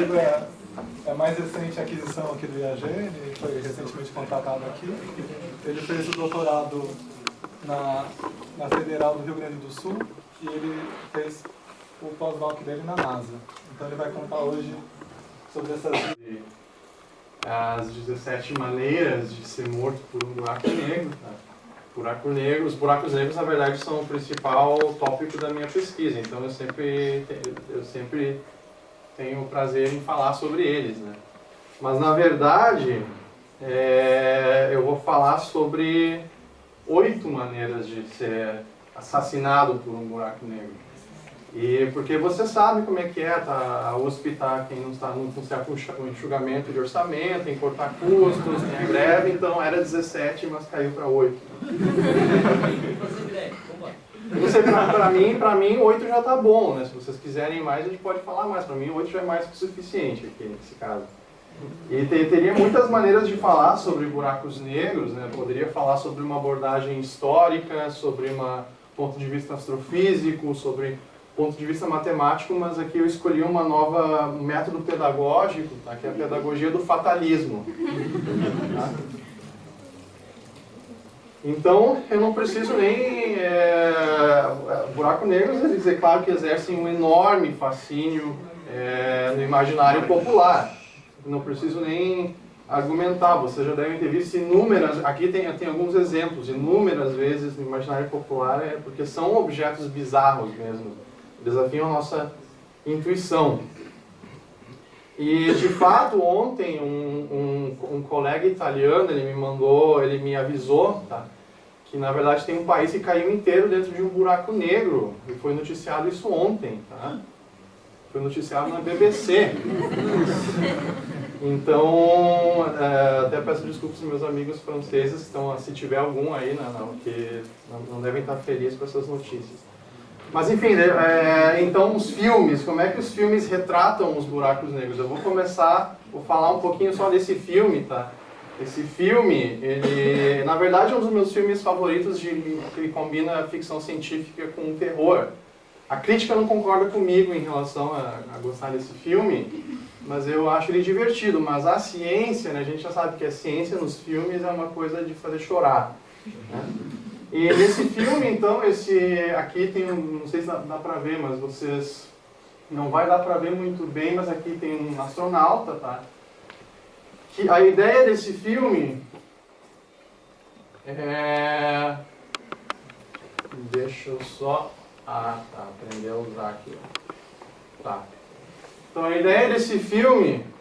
livro é a mais recente aquisição aqui do IAG, ele foi recentemente contratado aqui. Ele fez o doutorado na Federal do Rio Grande do Sul e ele fez o pós-doc dele na NASA. Então ele vai contar hoje sobre essas... As 17 maneiras de ser morto por um buraco negro. Tá? Os buracos negros, na verdade, são o principal tópico da minha pesquisa, então eu sempre tenho prazer em falar sobre eles, né? Mas, na verdade, eu vou falar sobre 8 maneiras de ser assassinado por um buraco negro. E porque você sabe como é que é, tá? A USP está, quem não está no certo enxugamento de orçamento, em cortar custos, tem a greve, então era 17, mas caiu para 8. Não sei, para mim 8 já está bom, né? Se vocês quiserem mais, a gente pode falar mais. Para mim 8 já é mais que o suficiente aqui nesse caso. E teria muitas maneiras de falar sobre buracos negros, né? Poderia falar sobre uma abordagem histórica, sobre um ponto de vista astrofísico, sobre ponto de vista matemático, mas aqui eu escolhi um método pedagógico, tá? Que é a pedagogia do fatalismo. Tá? Então, eu não preciso nem... Buracos negros, eles, é claro que exercem um enorme fascínio no imaginário popular. Não preciso nem argumentar, vocês já devem ter visto inúmeras... Aqui tem alguns exemplos, inúmeras vezes no imaginário popular, porque são objetos bizarros mesmo. Desafiam a nossa intuição. E, de fato, ontem um colega italiano, ele me avisou, tá, que, na verdade, tem um país que caiu inteiro dentro de um buraco negro. E foi noticiado isso ontem, tá? Foi noticiado na BBC. Então, até peço desculpas aos meus amigos franceses, se tiver algum aí, que não devem estar felizes com essas notícias. Mas, enfim, então os filmes, como é que os filmes retratam os buracos negros? Eu vou falar um pouquinho só desse filme, tá? Esse filme, ele, na verdade, é um dos meus filmes favoritos, que ele combina ficção científica com terror. A crítica não concorda comigo em relação a gostar desse filme, mas eu acho ele divertido. Mas a ciência, né, a gente já sabe que a ciência nos filmes é uma coisa de fazer chorar, né? E nesse filme, então, aqui tem não sei se dá pra ver, mas vocês... Não vai dar pra ver muito bem, mas aqui tem um astronauta, tá? Que a ideia desse filme é... Deixa eu só... tá, aprender a usar aqui. Tá. Então, a ideia desse filme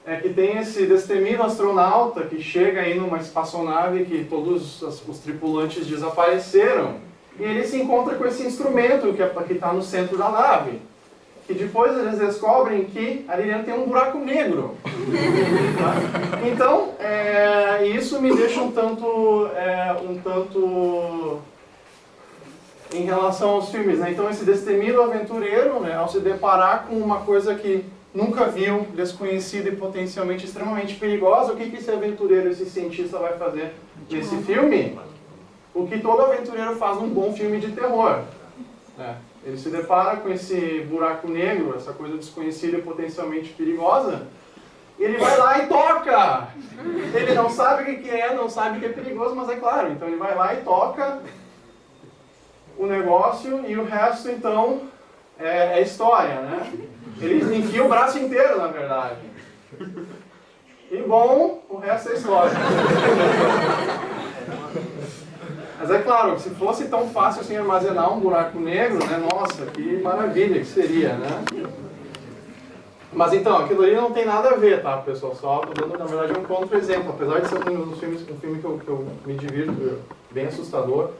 é que tem esse destemido astronauta que chega aí numa espaçonave que todos os tripulantes desapareceram, e ele se encontra com esse instrumento que está no centro da nave, que depois eles descobrem que ali dentro tem um buraco negro. Tá? Então, isso me deixa um tanto em relação aos filmes, né? Então esse destemido aventureiro, né, ao se deparar com uma coisa que nunca viu, desconhecida e potencialmente extremamente perigosa, o que esse aventureiro, esse cientista vai fazer nesse filme? O que todo aventureiro faz num bom filme de terror. Né? Ele se depara com esse buraco negro, essa coisa desconhecida e potencialmente perigosa, e ele vai lá e toca! Ele não sabe o que é, não sabe que é perigoso, mas é claro, então ele vai lá e toca o negócio, e o resto, então, é história, né? Ele enfia o braço inteiro, na verdade. E, bom, o resto é história. Mas é claro, se fosse tão fácil assim armazenar um buraco negro, né? Nossa, que maravilha que seria, né? Mas então, aquilo ali não tem nada a ver, tá, pessoal? Só estou dando, na verdade, um contra-exemplo. Apesar de ser um filme que eu me divirto, bem assustador.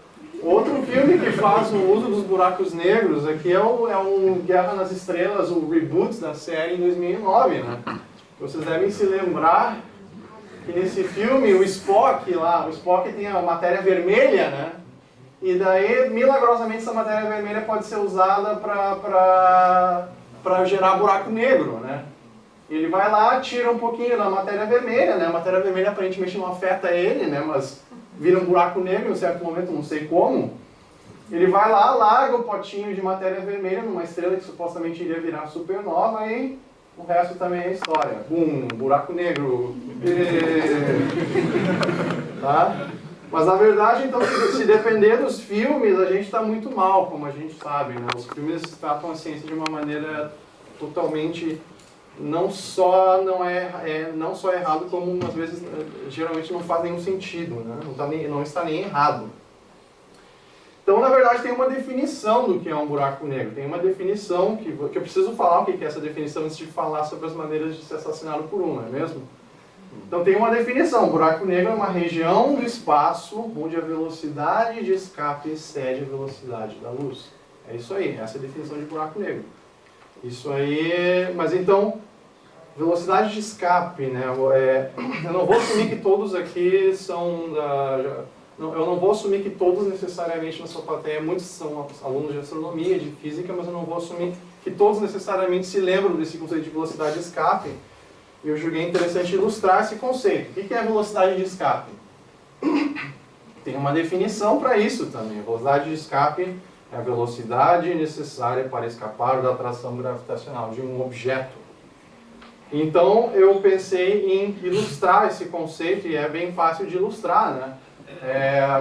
Outro filme que faz o uso dos buracos negros aqui é um Guerra nas Estrelas, o reboot da série em 2009, né? Vocês devem se lembrar que nesse filme o Spock tem a matéria vermelha, né? E daí, milagrosamente, essa matéria vermelha pode ser usada para gerar buraco negro, né? Ele vai lá, tira um pouquinho da matéria vermelha, né? A matéria vermelha aparentemente não afeta ele, né? Mas vira um buraco negro em um certo momento, não sei como. Ele vai lá, larga o potinho de matéria vermelha numa estrela que supostamente iria virar supernova e o resto também é história. Bum, buraco negro. Tá? Mas na verdade, então, se depender dos filmes, a gente está muito mal, como a gente sabe, né? Os filmes tratam a ciência de uma maneira totalmente não só errado, como às vezes geralmente não faz nenhum sentido, né? Não está nem errado. Então, na verdade, tem uma definição do que é um buraco negro. Tem uma definição que eu preciso falar o que é essa definição antes de falar sobre as maneiras de ser assassinado por um, não é mesmo? Então, tem uma definição. Buraco negro é uma região do espaço onde a velocidade de escape excede a velocidade da luz. É isso aí, essa é a definição de buraco negro. Isso aí, mas então, velocidade de escape, né? Eu não vou assumir que todos aqui são eu não vou assumir que todos necessariamente na sua plateia, muitos são alunos de astronomia, de física, mas eu não vou assumir que todos necessariamente se lembram desse conceito de velocidade de escape. Eu julguei interessante ilustrar esse conceito. O que é a velocidade de escape? Tem uma definição para isso também. A velocidade de escape é a velocidade necessária para escapar da atração gravitacional de um objeto. Então, eu pensei em ilustrar esse conceito, e é bem fácil de ilustrar, né?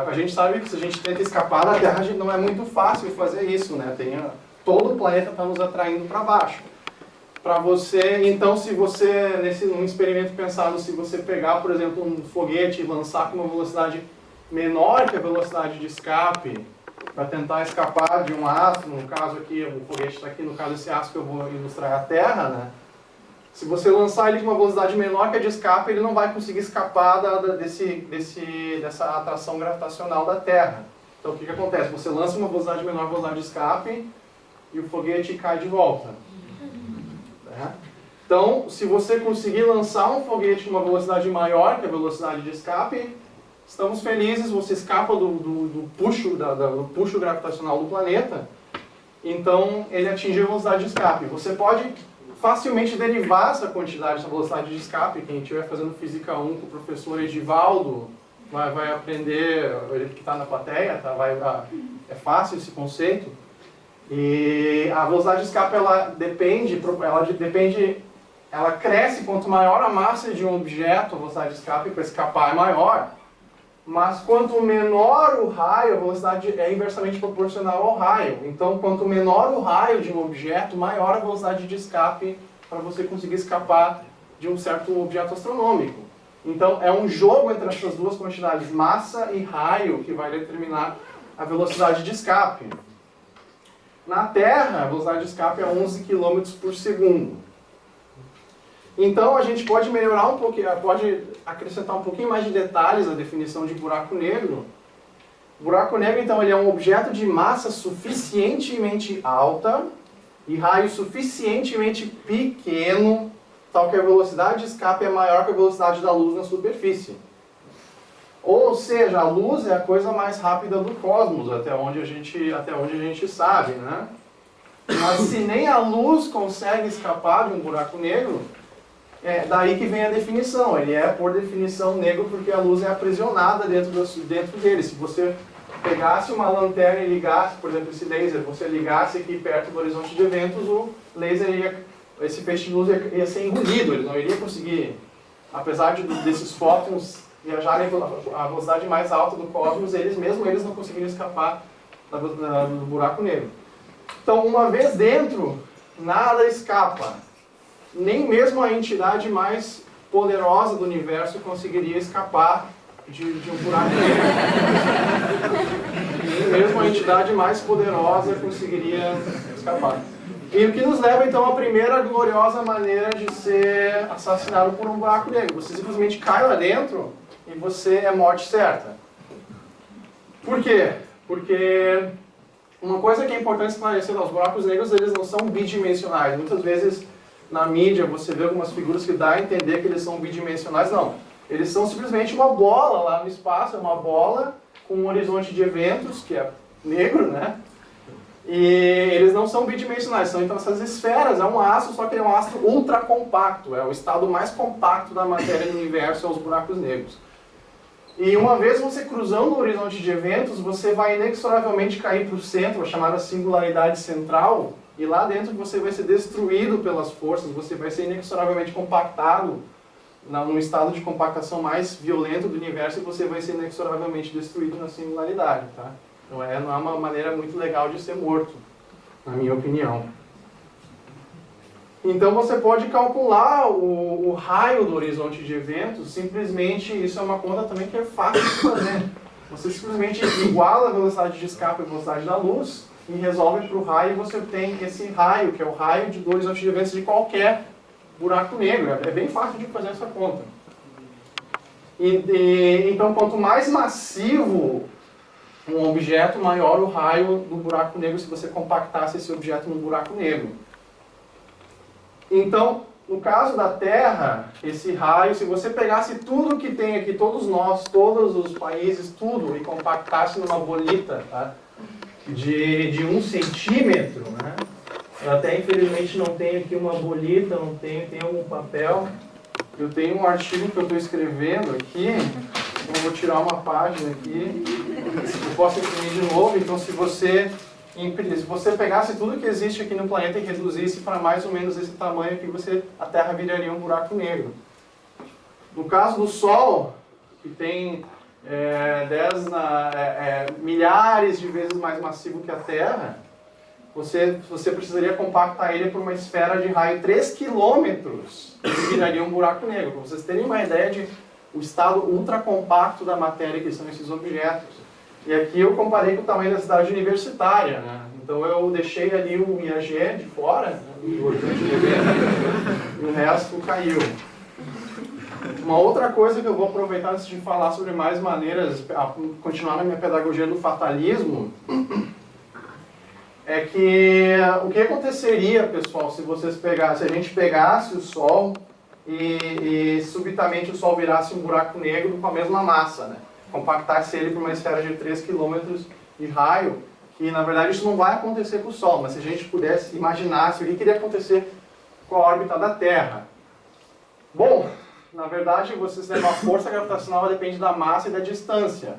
A gente sabe que se a gente tenta escapar da Terra, não é muito fácil fazer isso, né? Todo o planeta está nos atraindo para baixo. Para você, então, se você, num experimento pensado, se você pegar, por exemplo, um foguete e lançar com uma velocidade menor que a velocidade de escape, para tentar escapar de um astro, no caso aqui, o foguete está aqui, no caso esse astro que eu vou ilustrar é a Terra, né? Se você lançar ele com uma velocidade menor que a de escape, ele não vai conseguir escapar dessa atração gravitacional da Terra. Então o que acontece? Você lança uma velocidade menor, velocidade de escape, e o foguete cai de volta. Então, se você conseguir lançar um foguete com uma velocidade maior que a velocidade de escape, estamos felizes, você escapa do puxo gravitacional do planeta, então ele atinge a velocidade de escape. Você pode facilmente derivar essa quantidade, essa velocidade de escape. Quem estiver fazendo Física 1 com o professor Edivaldo vai aprender, ele que está na plateia, tá? É fácil esse conceito. E a velocidade de escape ela cresce quanto maior a massa de um objeto, a velocidade de escape para escapar é maior. Mas quanto menor o raio, a velocidade é inversamente proporcional ao raio. Então, quanto menor o raio de um objeto, maior a velocidade de escape para você conseguir escapar de um certo objeto astronômico. Então, é um jogo entre essas duas quantidades, massa e raio, que vai determinar a velocidade de escape. Na Terra, a velocidade de escape é 11 km por segundo. Então, a gente pode melhorar um pouquinho, pode acrescentar um pouquinho mais de detalhes à definição de buraco negro. Buraco negro, então, ele é um objeto de massa suficientemente alta e raio suficientemente pequeno, tal que a velocidade de escape é maior que a velocidade da luz na superfície. Ou seja, a luz é a coisa mais rápida do cosmos, até onde a gente sabe, né? Mas se nem a luz consegue escapar de um buraco negro, é daí que vem a definição. Ele é, por definição, negro porque a luz é aprisionada dentro dele. Se você pegasse uma lanterna e ligasse, por exemplo, esse laser, você ligasse aqui perto do horizonte de eventos, o laser esse feixe de luz ia ser engolido, ele não iria conseguir, apesar desses fótons viajarem a velocidade mais alta do cosmos, eles não conseguiriam escapar do buraco negro. Então, uma vez dentro, nada escapa. Nem mesmo a entidade mais poderosa do universo conseguiria escapar de um buraco negro. Nem mesmo a entidade mais poderosa conseguiria escapar. E o que nos leva então à primeira gloriosa maneira de ser assassinado por um buraco negro. Você simplesmente cai lá dentro e você é morte certa. Por quê? Porque uma coisa que é importante esclarecer, os buracos negros eles não são bidimensionais. Muitas vezes na mídia você vê algumas figuras que dá a entender que eles são bidimensionais. Não. Eles são simplesmente uma bola lá no espaço, é uma bola com um horizonte de eventos, que é negro, né? E eles não são bidimensionais, são então essas esferas, é um astro, só que ele é um astro ultra compacto, é o estado mais compacto da matéria do universo, são os buracos negros. E uma vez você cruzando o horizonte de eventos, você vai inexoravelmente cair para o centro, a chamada singularidade central, e lá dentro você vai ser destruído pelas forças, você vai ser inexoravelmente compactado num estado de compactação mais violento do universo, e você vai ser inexoravelmente destruído na singularidade, tá? Então não é uma maneira muito legal de ser morto, na minha opinião. Então você pode calcular o raio do horizonte de eventos, simplesmente, isso é uma conta também que é fácil de fazer. Você simplesmente iguala a velocidade de escape e a velocidade da luz, e resolve para o raio, e você tem esse raio, que é o raio do horizonte de eventos de qualquer buraco negro. É bem fácil de fazer essa conta. Então, quanto mais massivo um objeto, maior o raio do buraco negro se você compactasse esse objeto no buraco negro. Então, no caso da Terra, esse raio, se você pegasse tudo que tem aqui, todos nós, todos os países, tudo, e compactasse numa bolita, tá? de 1 centímetro, né? Eu até infelizmente não tenho aqui uma bolita, não tenho algum papel. Eu tenho um artigo que eu estou escrevendo aqui, então eu vou tirar uma página aqui, eu posso imprimir de novo. Então se você pegasse tudo que existe aqui no planeta e reduzisse para mais ou menos esse tamanho aqui, a Terra viraria um buraco negro. No caso do Sol, que tem milhares de vezes mais massivo que a Terra, você precisaria compactar ele por uma esfera de raio 3 quilômetros, e viraria um buraco negro. Para vocês terem uma ideia do estado ultra compacto da matéria que são esses objetos. E aqui eu comparei com o tamanho da cidade universitária, né? Então eu deixei ali o IAG de fora, né, do horizonte de evento, e o resto caiu. Uma outra coisa que eu vou aproveitar antes de falar sobre mais maneiras, continuar na minha pedagogia do fatalismo, é que o que aconteceria, pessoal, se a gente pegasse o Sol e subitamente o Sol virasse um buraco negro com a mesma massa, né? Compactasse ele por uma esfera de 3 km de raio, que na verdade isso não vai acontecer com o Sol, mas se a gente pudesse imaginar o que iria acontecer com a órbita da Terra. Bom, na verdade, a força gravitacional depende da massa e da distância.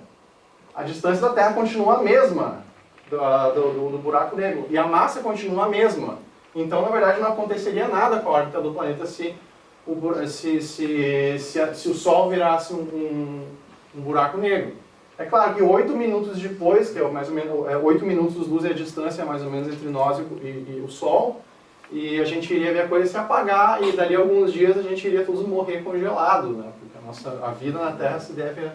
A distância da Terra continua a mesma do buraco negro, e a massa continua a mesma. Então, na verdade, não aconteceria nada com a órbita do planeta se o Sol virasse um buraco negro. É claro que 8 minutos depois, que é mais ou menos 8 minutos de luz é a distância mais ou menos entre nós e o Sol, e a gente iria ver a coisa se apagar, e dali a alguns dias a gente iria todos morrer congelado, né? Porque a vida na Terra se deve à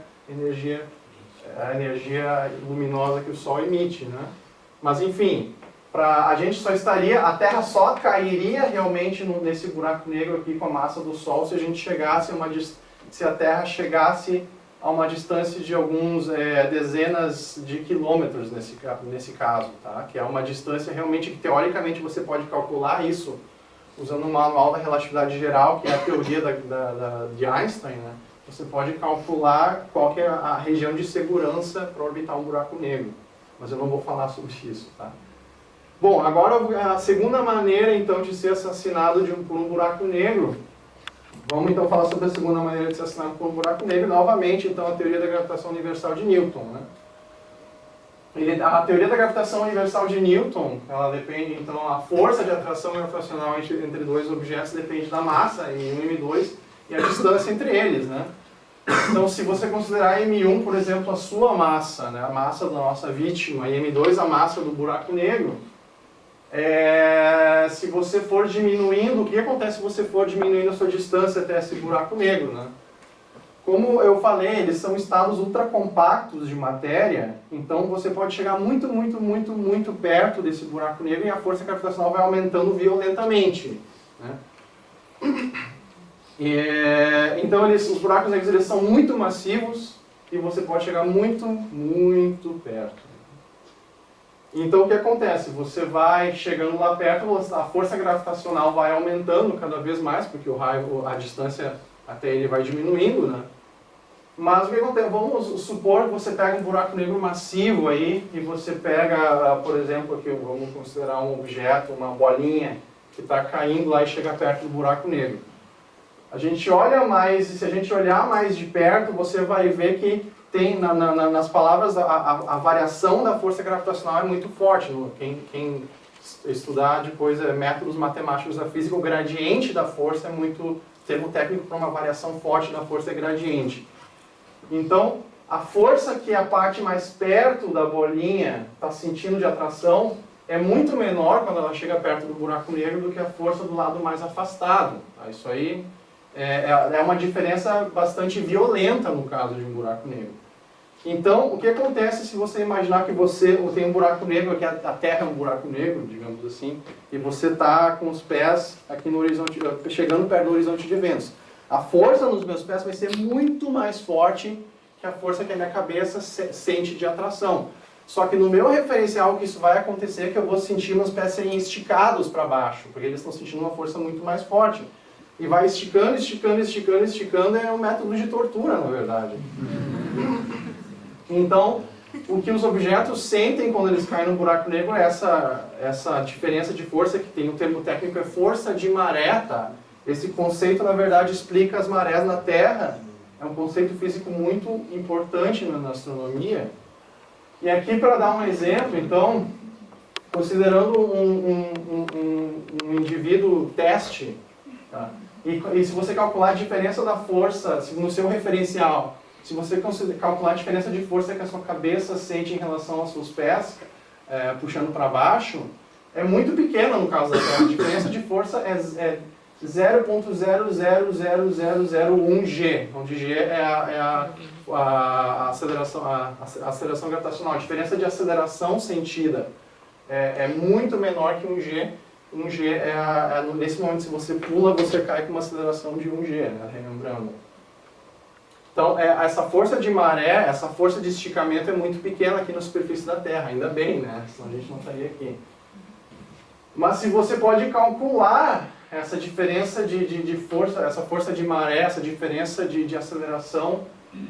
energia luminosa que o Sol emite, né? Mas enfim, a Terra só cairia realmente nesse buraco negro aqui com a massa do Sol se a gente se a Terra chegasse a uma distância de alguns dezenas de quilômetros nesse caso, tá? Que é uma distância realmente que teoricamente você pode calcular isso usando o manual da relatividade geral, que é a teoria de Einstein, né? Você pode calcular qual que é a região de segurança para orbitar um buraco negro, mas eu não vou falar sobre isso, tá? Bom, agora a segunda maneira então de ser assassinado por um buraco negro. Vamos então falar sobre a segunda maneira de ser assassinado por um buraco negro, novamente, então, a teoria da gravitação universal de Newton, né? A teoria da gravitação universal de Newton, ela depende, então, a força de atração gravitacional entre dois objetos depende da massa, M1 e M2, e a distância entre eles, né? Então, se você considerar M1, por exemplo, a sua massa, né, a massa da nossa vítima, e M2 a massa do buraco negro, se você for diminuindo, o que acontece se você for diminuindo a sua distância até esse buraco negro, né? Como eu falei, eles são estados ultracompactos de matéria, então você pode chegar muito, muito, muito, muito perto desse buraco negro e a força gravitacional vai aumentando violentamente, né? Então os buracos negros eles são muito massivos e você pode chegar muito, muito perto. Então o que acontece? Você vai chegando lá perto, a força gravitacional vai aumentando cada vez mais, porque a distância até ele vai diminuindo, né? Mas o que acontece? Vamos supor que você pega um buraco negro massivo aí, e você pega, por exemplo, aqui vamos considerar um objeto, uma bolinha, que está caindo lá e chega perto do buraco negro. A gente olha mais, e se a gente olhar mais de perto, você vai ver que tem nas palavras a variação da força gravitacional é muito forte. Quem estudar depois métodos matemáticos da física, o gradiente da força é muito termo técnico para uma variação forte da força é gradiente. Então, a força que a parte mais perto da bolinha está sentindo de atração é muito menor quando ela chega perto do buraco negro do que a força do lado mais afastado. Tá? Isso aí é uma diferença bastante violenta no caso de um buraco negro. Então, o que acontece se você imaginar que você tem um buraco negro, que a Terra é um buraco negro, digamos assim, e você está com os pés aqui no horizonte, chegando perto do horizonte de eventos. A força nos meus pés vai ser muito mais forte que a força que a minha cabeça sente de atração. Só que no meu referencial, o que isso vai acontecer é que eu vou sentir meus pés serem esticados para baixo, porque eles estão sentindo uma força muito mais forte. E vai esticando, esticando, esticando, esticando, é um método de tortura, na verdade. Então, o que os objetos sentem quando eles caem no buraco negro é essa diferença de força, que tem o termo técnico é força de maré, tá? Esse conceito, na verdade, explica as marés na Terra. É um conceito físico muito importante na astronomia. E aqui, para dar um exemplo, então, considerando um indivíduo teste, tá? E se você calcular a diferença da força no seu referencial, se você calcular a diferença de força que a sua cabeça sente em relação aos seus pés, puxando para baixo, é muito pequena no caso da Terra. A diferença de força é 0,000001 G, onde G é a aceleração gravitacional. A diferença de aceleração sentida é muito menor que 1 G. 1 G nesse momento, se você pula, você cai com uma aceleração de 1 G, né, relembrando. Então, essa força de maré, essa força de esticamento é muito pequena aqui na superfície da Terra, ainda bem, né? Senão a gente não estaria aqui. Mas se você pode calcular essa diferença de força, essa força de maré, essa diferença de aceleração,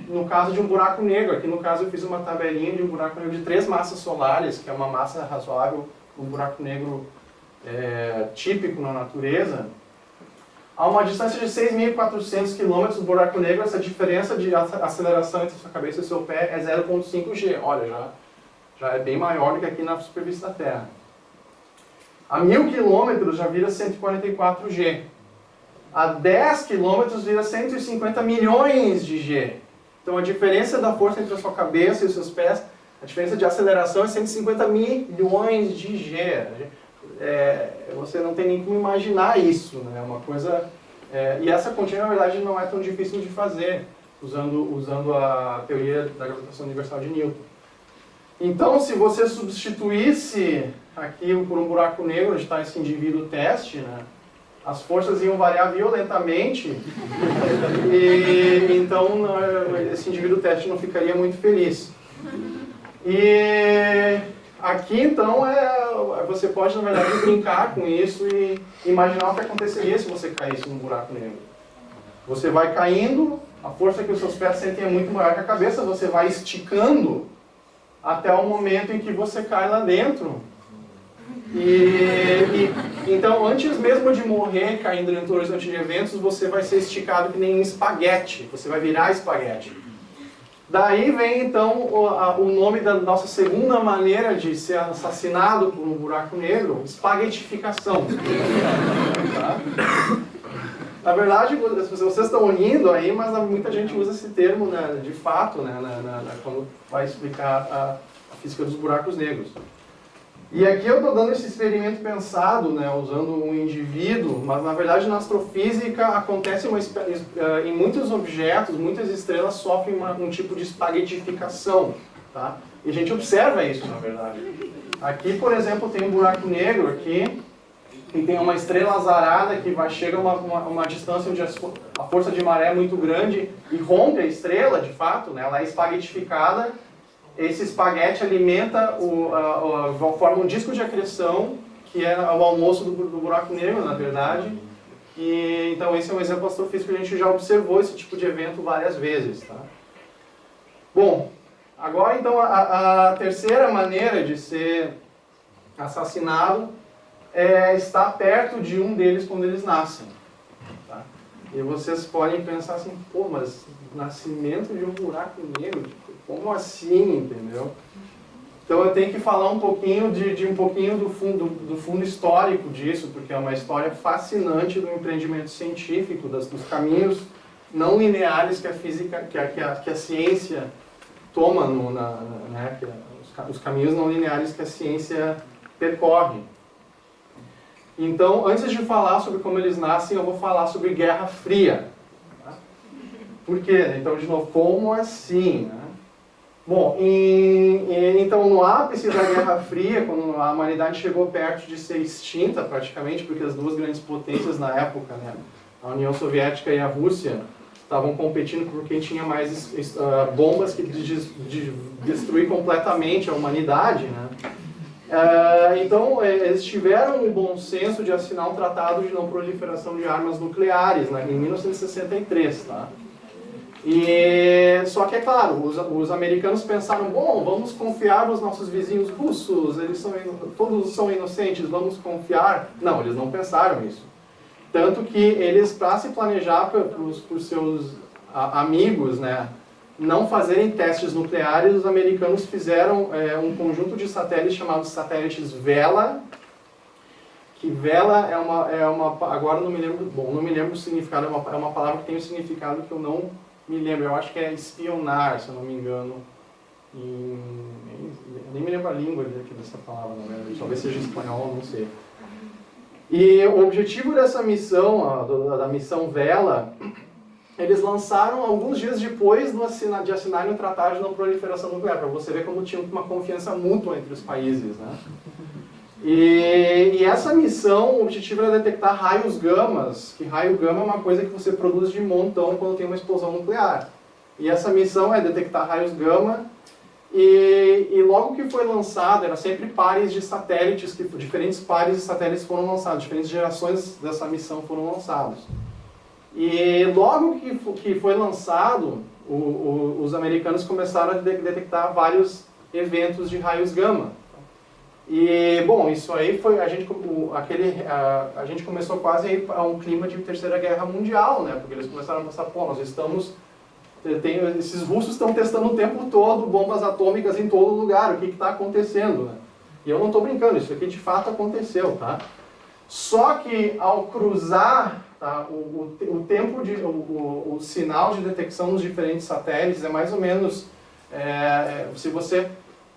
no caso de um buraco negro. Aqui no caso eu fiz uma tabelinha de um buraco negro de 3 massas solares, que é uma massa razoável, um buraco negro típico na natureza. A uma distância de 6.400 km do buraco negro, essa diferença de aceleração entre a sua cabeça e o seu pé é 0,5 G. Olha, já é bem maior do que aqui na superfície da Terra. A 1.000 km já vira 144 G. A 10 km vira 150 milhões de G. Então a diferença da força entre a sua cabeça e os seus pés, a diferença de aceleração é 150 milhões de G. Você não tem nem como imaginar isso, né? Uma coisa, e essa continha, na verdade, não é tão difícil de fazer, usando a teoria da gravitação universal de Newton. Então, se você substituísse aqui por um buraco negro, onde está esse indivíduo teste, né? As forças iam variar violentamente, e então esse indivíduo teste não ficaria muito feliz. E aqui, então, você pode, na verdade, brincar com isso e imaginar o que aconteceria se você caísse num buraco negro. Você vai caindo, a força que os seus pés sentem é muito maior que a cabeça, você vai esticando até o momento em que você cai lá dentro. Então, antes mesmo de morrer caindo dentro do horizonte de eventos, você vai ser esticado que nem um espaguete, você vai virar espaguete. Daí vem, então, o nome da nossa segunda maneira de ser assassinado por um buraco negro, espaguetificação. Tá? Na verdade, vocês estão unindo aí, mas muita gente usa esse termo, né, de fato, né, quando vai explicar a física dos buracos negros. E aqui eu estou dando esse experimento pensado, né, usando um indivíduo, mas na verdade na astrofísica acontece em muitos objetos, muitas estrelas sofrem um tipo de espaguetificação, tá? E a gente observa isso, na verdade. Aqui, por exemplo, tem um buraco negro aqui, e tem uma estrela azarada que chega a uma distância onde a força de maré é muito grande e rompe a estrela, de fato, né, ela é espaguetificada. Esse espaguete alimenta, forma um disco de acreção, que é o almoço do buraco negro, na verdade. E, então esse é um exemplo astrofísico que a gente já observou esse tipo de evento várias vezes. Tá? Bom, agora então a terceira maneira de ser assassinado é estar perto de um deles quando eles nascem. Tá? E vocês podem pensar assim, pô, mas nascimento de um buraco negro, como assim, entendeu? Então eu tenho que falar um pouquinho do fundo histórico disso, porque é uma história fascinante do empreendimento científico, dos caminhos não lineares que a física, que a ciência toma, né, os caminhos não lineares que a ciência percorre. Então, antes de falar sobre como eles nascem, eu vou falar sobre Guerra Fria. Tá? Por quê? Então, de novo, como assim? Né? Bom, então no ápice da Guerra Fria, quando a humanidade chegou perto de ser extinta praticamente, porque as duas grandes potências na época, né, a União Soviética e a Rússia, estavam competindo por quem tinha mais bombas que destruir completamente a humanidade, né? Então, eles tiveram o bom senso de assinar um tratado de não proliferação de armas nucleares, né, em 1963, tá? Só que, é claro, os americanos pensaram, bom, vamos confiar nos nossos vizinhos russos, todos são inocentes, vamos confiar. Não, eles não pensaram isso. Tanto que eles, para se planejar por seus amigos, né, não fazerem testes nucleares, os americanos fizeram um conjunto de satélites chamados satélites Vela, que Vela é uma agora não me lembro, bom, não me lembro o significado, é uma palavra que tem um significado que eu não me lembro, eu acho que é espionar, se eu não me engano, nem me lembro a língua aqui dessa palavra, na verdade, talvez seja espanhol, não sei. E o objetivo dessa missão, da missão Vela, eles lançaram alguns dias depois de assinarem o Tratado de Não Proliferação Nuclear, para você ver como tinha uma confiança mútua entre os países, né? E essa missão, o objetivo era detectar raios gamas, que raio gama é uma coisa que você produz de montão quando tem uma explosão nuclear. E essa missão é detectar raios gama, e logo que foi lançado, era sempre pares de satélites, diferentes pares de satélites foram lançados, diferentes gerações dessa missão foram lançados. E logo que foi lançado, os americanos começaram a detectar vários eventos de raios gama. E, bom, isso aí foi, a gente começou quase a ir a um clima de Terceira Guerra Mundial, né? Porque eles começaram a pensar, pô, esses russos estão testando o tempo todo bombas atômicas em todo lugar, o que está acontecendo, né? E eu não estou brincando, isso aqui de fato aconteceu, tá? Só que ao cruzar, tá, o sinal de detecção nos diferentes satélites é mais ou menos, se você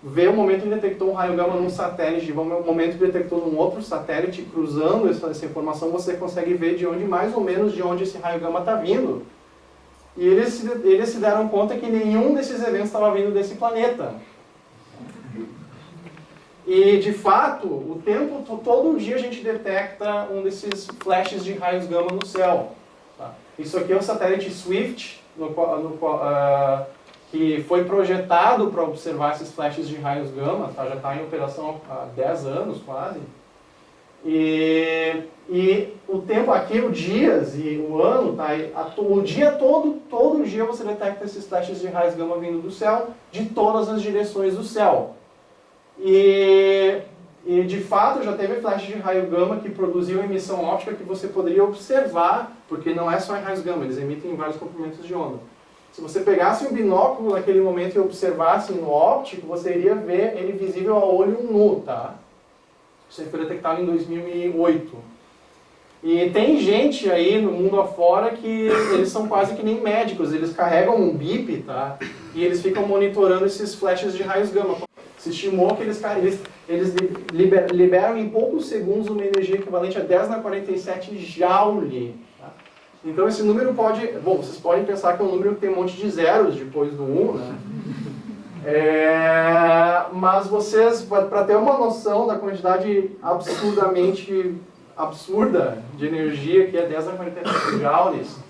vê o momento que detectou um raio gama num satélite, o momento que detectou num outro satélite, cruzando essa informação, você consegue ver mais ou menos de onde esse raio gama está vindo. E eles se deram conta que nenhum desses eventos estava vindo desse planeta. E, de fato, todo dia a gente detecta um desses flashes de raios gama no céu. Tá? Isso aqui é o satélite Swift, que foi projetado para observar esses flashes de raios gama, tá? Já está em operação há 10 anos quase. E o tempo aqui, o dias e o ano, tá? O dia todo dia você detecta esses flashes de raios gama vindo do céu, de todas as direções do céu. E de fato já teve flash de raio gama que produziu emissão óptica que você poderia observar, porque não é só em raios gama, eles emitem em vários comprimentos de onda. Se você pegasse um binóculo naquele momento e observasse no óptico, você iria ver ele visível a olho nu, tá? Isso foi detectado em 2008. E tem gente aí no mundo afora que eles são quase que nem médicos, eles carregam um bip, tá? E eles ficam monitorando esses flashes de raios gama. Se estimou que eles liberam em poucos segundos uma energia equivalente a 10 na 47 joule. Tá? Então esse número pode... Bom, vocês podem pensar que é um número que tem um monte de zeros depois do 1, né? Mas vocês, para ter uma noção da quantidade absurdamente absurda de energia, que é 10 na 47 joules,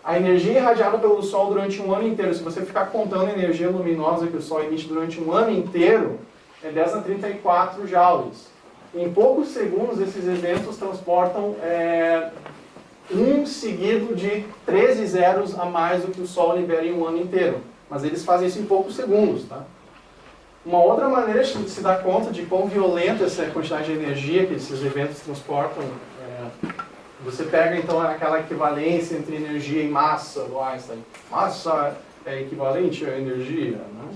a energia irradiada pelo Sol durante um ano inteiro, se você ficar contando a energia luminosa que o Sol emite durante um ano inteiro, é 10 na 34 joules. Em poucos segundos, esses eventos transportam um seguido de 13 zeros a mais do que o Sol libera em um ano inteiro. Mas eles fazem isso em poucos segundos, tá? Uma outra maneira de se dar conta de quão violenta essa quantidade de energia que esses eventos transportam Você pega então aquela equivalência entre energia e massa do Einstein. Massa é equivalente à energia, né?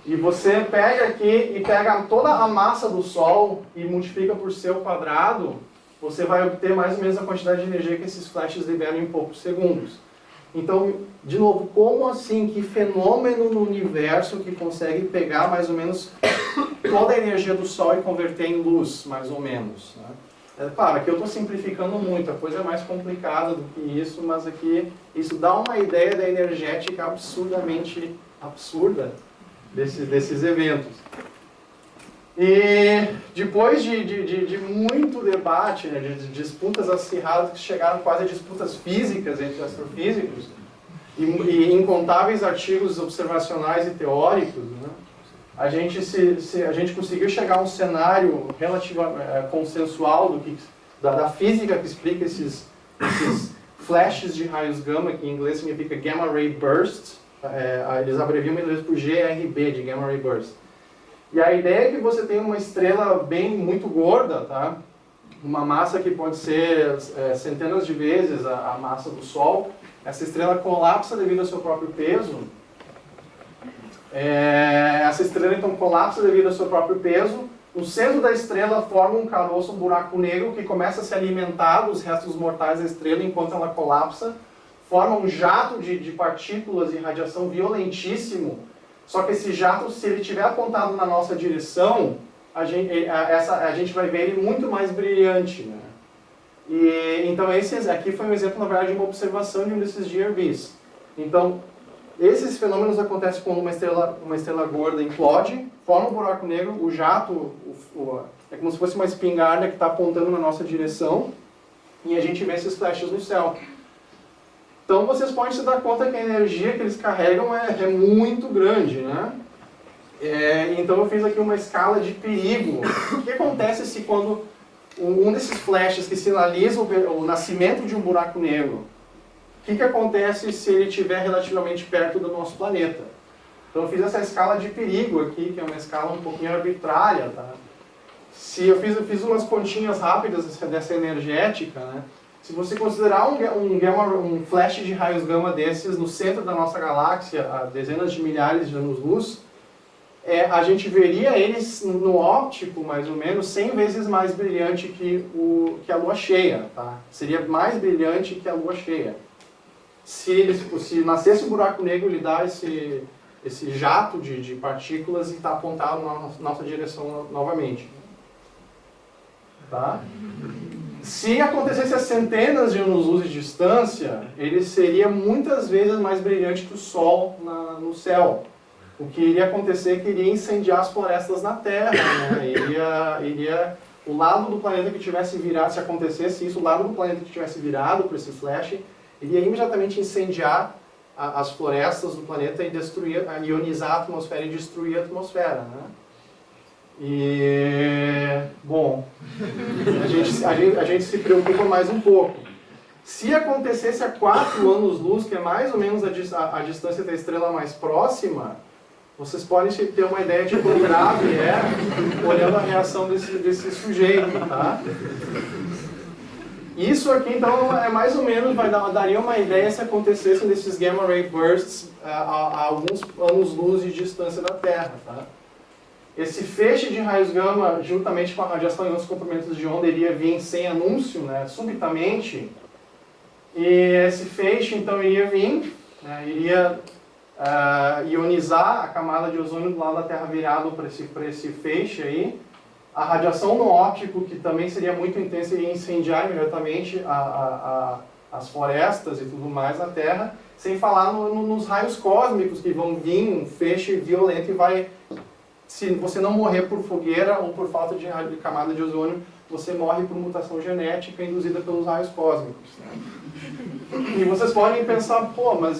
E você pega aqui e pega toda a massa do Sol e multiplica por seu quadrado, você vai obter mais ou menos a quantidade de energia que esses flashes liberam em poucos segundos. Então, de novo, como assim? Que fenômeno no universo que consegue pegar mais ou menos toda a energia do Sol e converter em luz, mais ou menos, né? Claro, aqui eu estou simplificando muito, a coisa é mais complicada do que isso, mas aqui isso dá uma ideia da energética absurdamente absurda desses eventos. E depois de muito debate, né, de disputas acirradas que chegaram quase a disputas físicas entre astrofísicos, e incontáveis artigos observacionais e teóricos, né, a gente conseguiu chegar a um cenário relativamente consensual da física que explica esses flashes de raios gama, que em inglês significa Gamma Ray Burst. Eles abreviam em inglês por GRB, de Gamma Ray Burst. E a ideia é que você tem uma estrela muito gorda, tá? Uma massa que pode ser centenas de vezes a massa do Sol. Essa estrela colapsa devido ao seu próprio peso. Essa estrela então colapsa devido ao seu próprio peso. O centro da estrela forma um caroço, um buraco negro que começa a se alimentar dos restos mortais da estrela enquanto ela colapsa. Forma um jato de partículas e radiação violentíssimo. Só que esse jato, se ele estiver apontado na nossa direção, a gente vai ver ele muito mais brilhante, né? E, então esse aqui foi um exemplo, na verdade, de uma observação de um desses GRBs. Então, esses fenômenos acontecem quando uma estrela gorda implode, forma um buraco negro, o jato é como se fosse uma espingarda que está apontando na nossa direção, e a gente vê esses flashes no céu. Então vocês podem se dar conta que a energia que eles carregam é muito grande, né? Então eu fiz aqui uma escala de perigo. O que acontece se quando um desses flashes que sinaliza o nascimento de um buraco negro, o que acontece se ele estiver relativamente perto do nosso planeta? Então eu fiz essa escala de perigo aqui, que é uma escala um pouquinho arbitrária, tá? Eu fiz umas continhas rápidas dessa energética, né? Se você considerar um flash de raios gama desses no centro da nossa galáxia, a dezenas de milhares de anos-luz, a gente veria eles no óptico, mais ou menos, 100 vezes mais brilhante que a Lua cheia. Tá? Seria mais brilhante que a Lua cheia. Se nascesse um buraco negro, ele dá esse jato de partículas e está apontado na nossa direção novamente. Tá? Se acontecesse a centenas de anos-luz de distância, ele seria muitas vezes mais brilhante que o Sol no céu. O que iria acontecer é que iria incendiar as florestas na Terra, né? O lado do planeta que tivesse virado, se acontecesse isso, o lado do planeta que tivesse virado por esse flash, iria imediatamente incendiar as florestas do planeta e ionizar a atmosfera e destruir a atmosfera, né? E, bom, a gente se preocupa mais um pouco. Se acontecesse a 4 anos-luz, que é mais ou menos a distância da estrela mais próxima, vocês podem ter uma ideia de quão grave olhando a reação desse sujeito, tá? Isso aqui, então, mais ou menos, daria uma ideia se acontecessem desses gamma ray bursts a alguns anos-luz de distância da Terra, tá? Esse feixe de raios gama, juntamente com a radiação em outros comprimentos de onda, iria vir sem anúncio, né, subitamente. E esse feixe, então, iria vir, né, iria ionizar a camada de ozônio do lado da Terra virado para esse feixe aí. A radiação no óptico, que também seria muito intensa, iria incendiar imediatamente as florestas e tudo mais na Terra, sem falar nos raios cósmicos que vão vir, um feixe violento e vai... Se você não morrer por fogueira ou por falta de camada de ozônio, você morre por mutação genética induzida pelos raios cósmicos. Né? E vocês podem pensar, pô, mas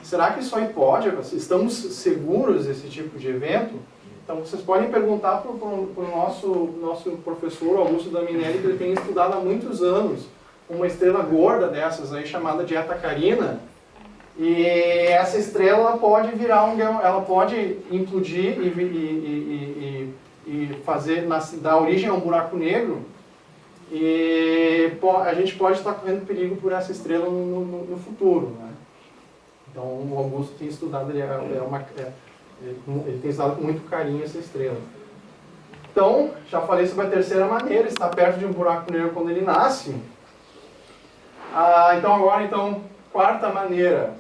será que isso aí pode? Estamos seguros desse tipo de evento? Então vocês podem perguntar para o nosso professor Augusto Daminelli, que ele tem estudado há muitos anos uma estrela gorda dessas aí, chamada de Eta Carina. E essa estrela pode ela pode implodir e dar origem a um buraco negro. e a gente pode estar correndo perigo por essa estrela no futuro, né? Então, o Augusto tem estudado, ele tem estudado com muito carinho essa estrela. Então, já falei sobre a terceira maneira, está perto de um buraco negro quando ele nasce. Então, agora, quarta maneira.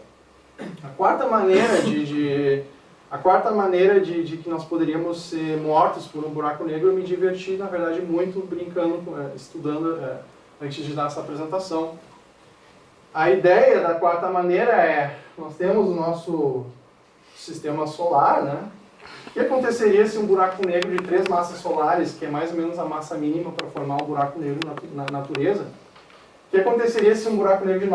A quarta maneira de que nós poderíamos ser mortos por um buraco negro, eu me diverti, na verdade, muito brincando, estudando antes de dar essa apresentação. A ideia da quarta maneira é, nós temos o nosso sistema solar, né? O que aconteceria se um buraco negro de 3 massas solares, que é mais ou menos a massa mínima para formar um buraco negro na natureza, o que aconteceria se um buraco negro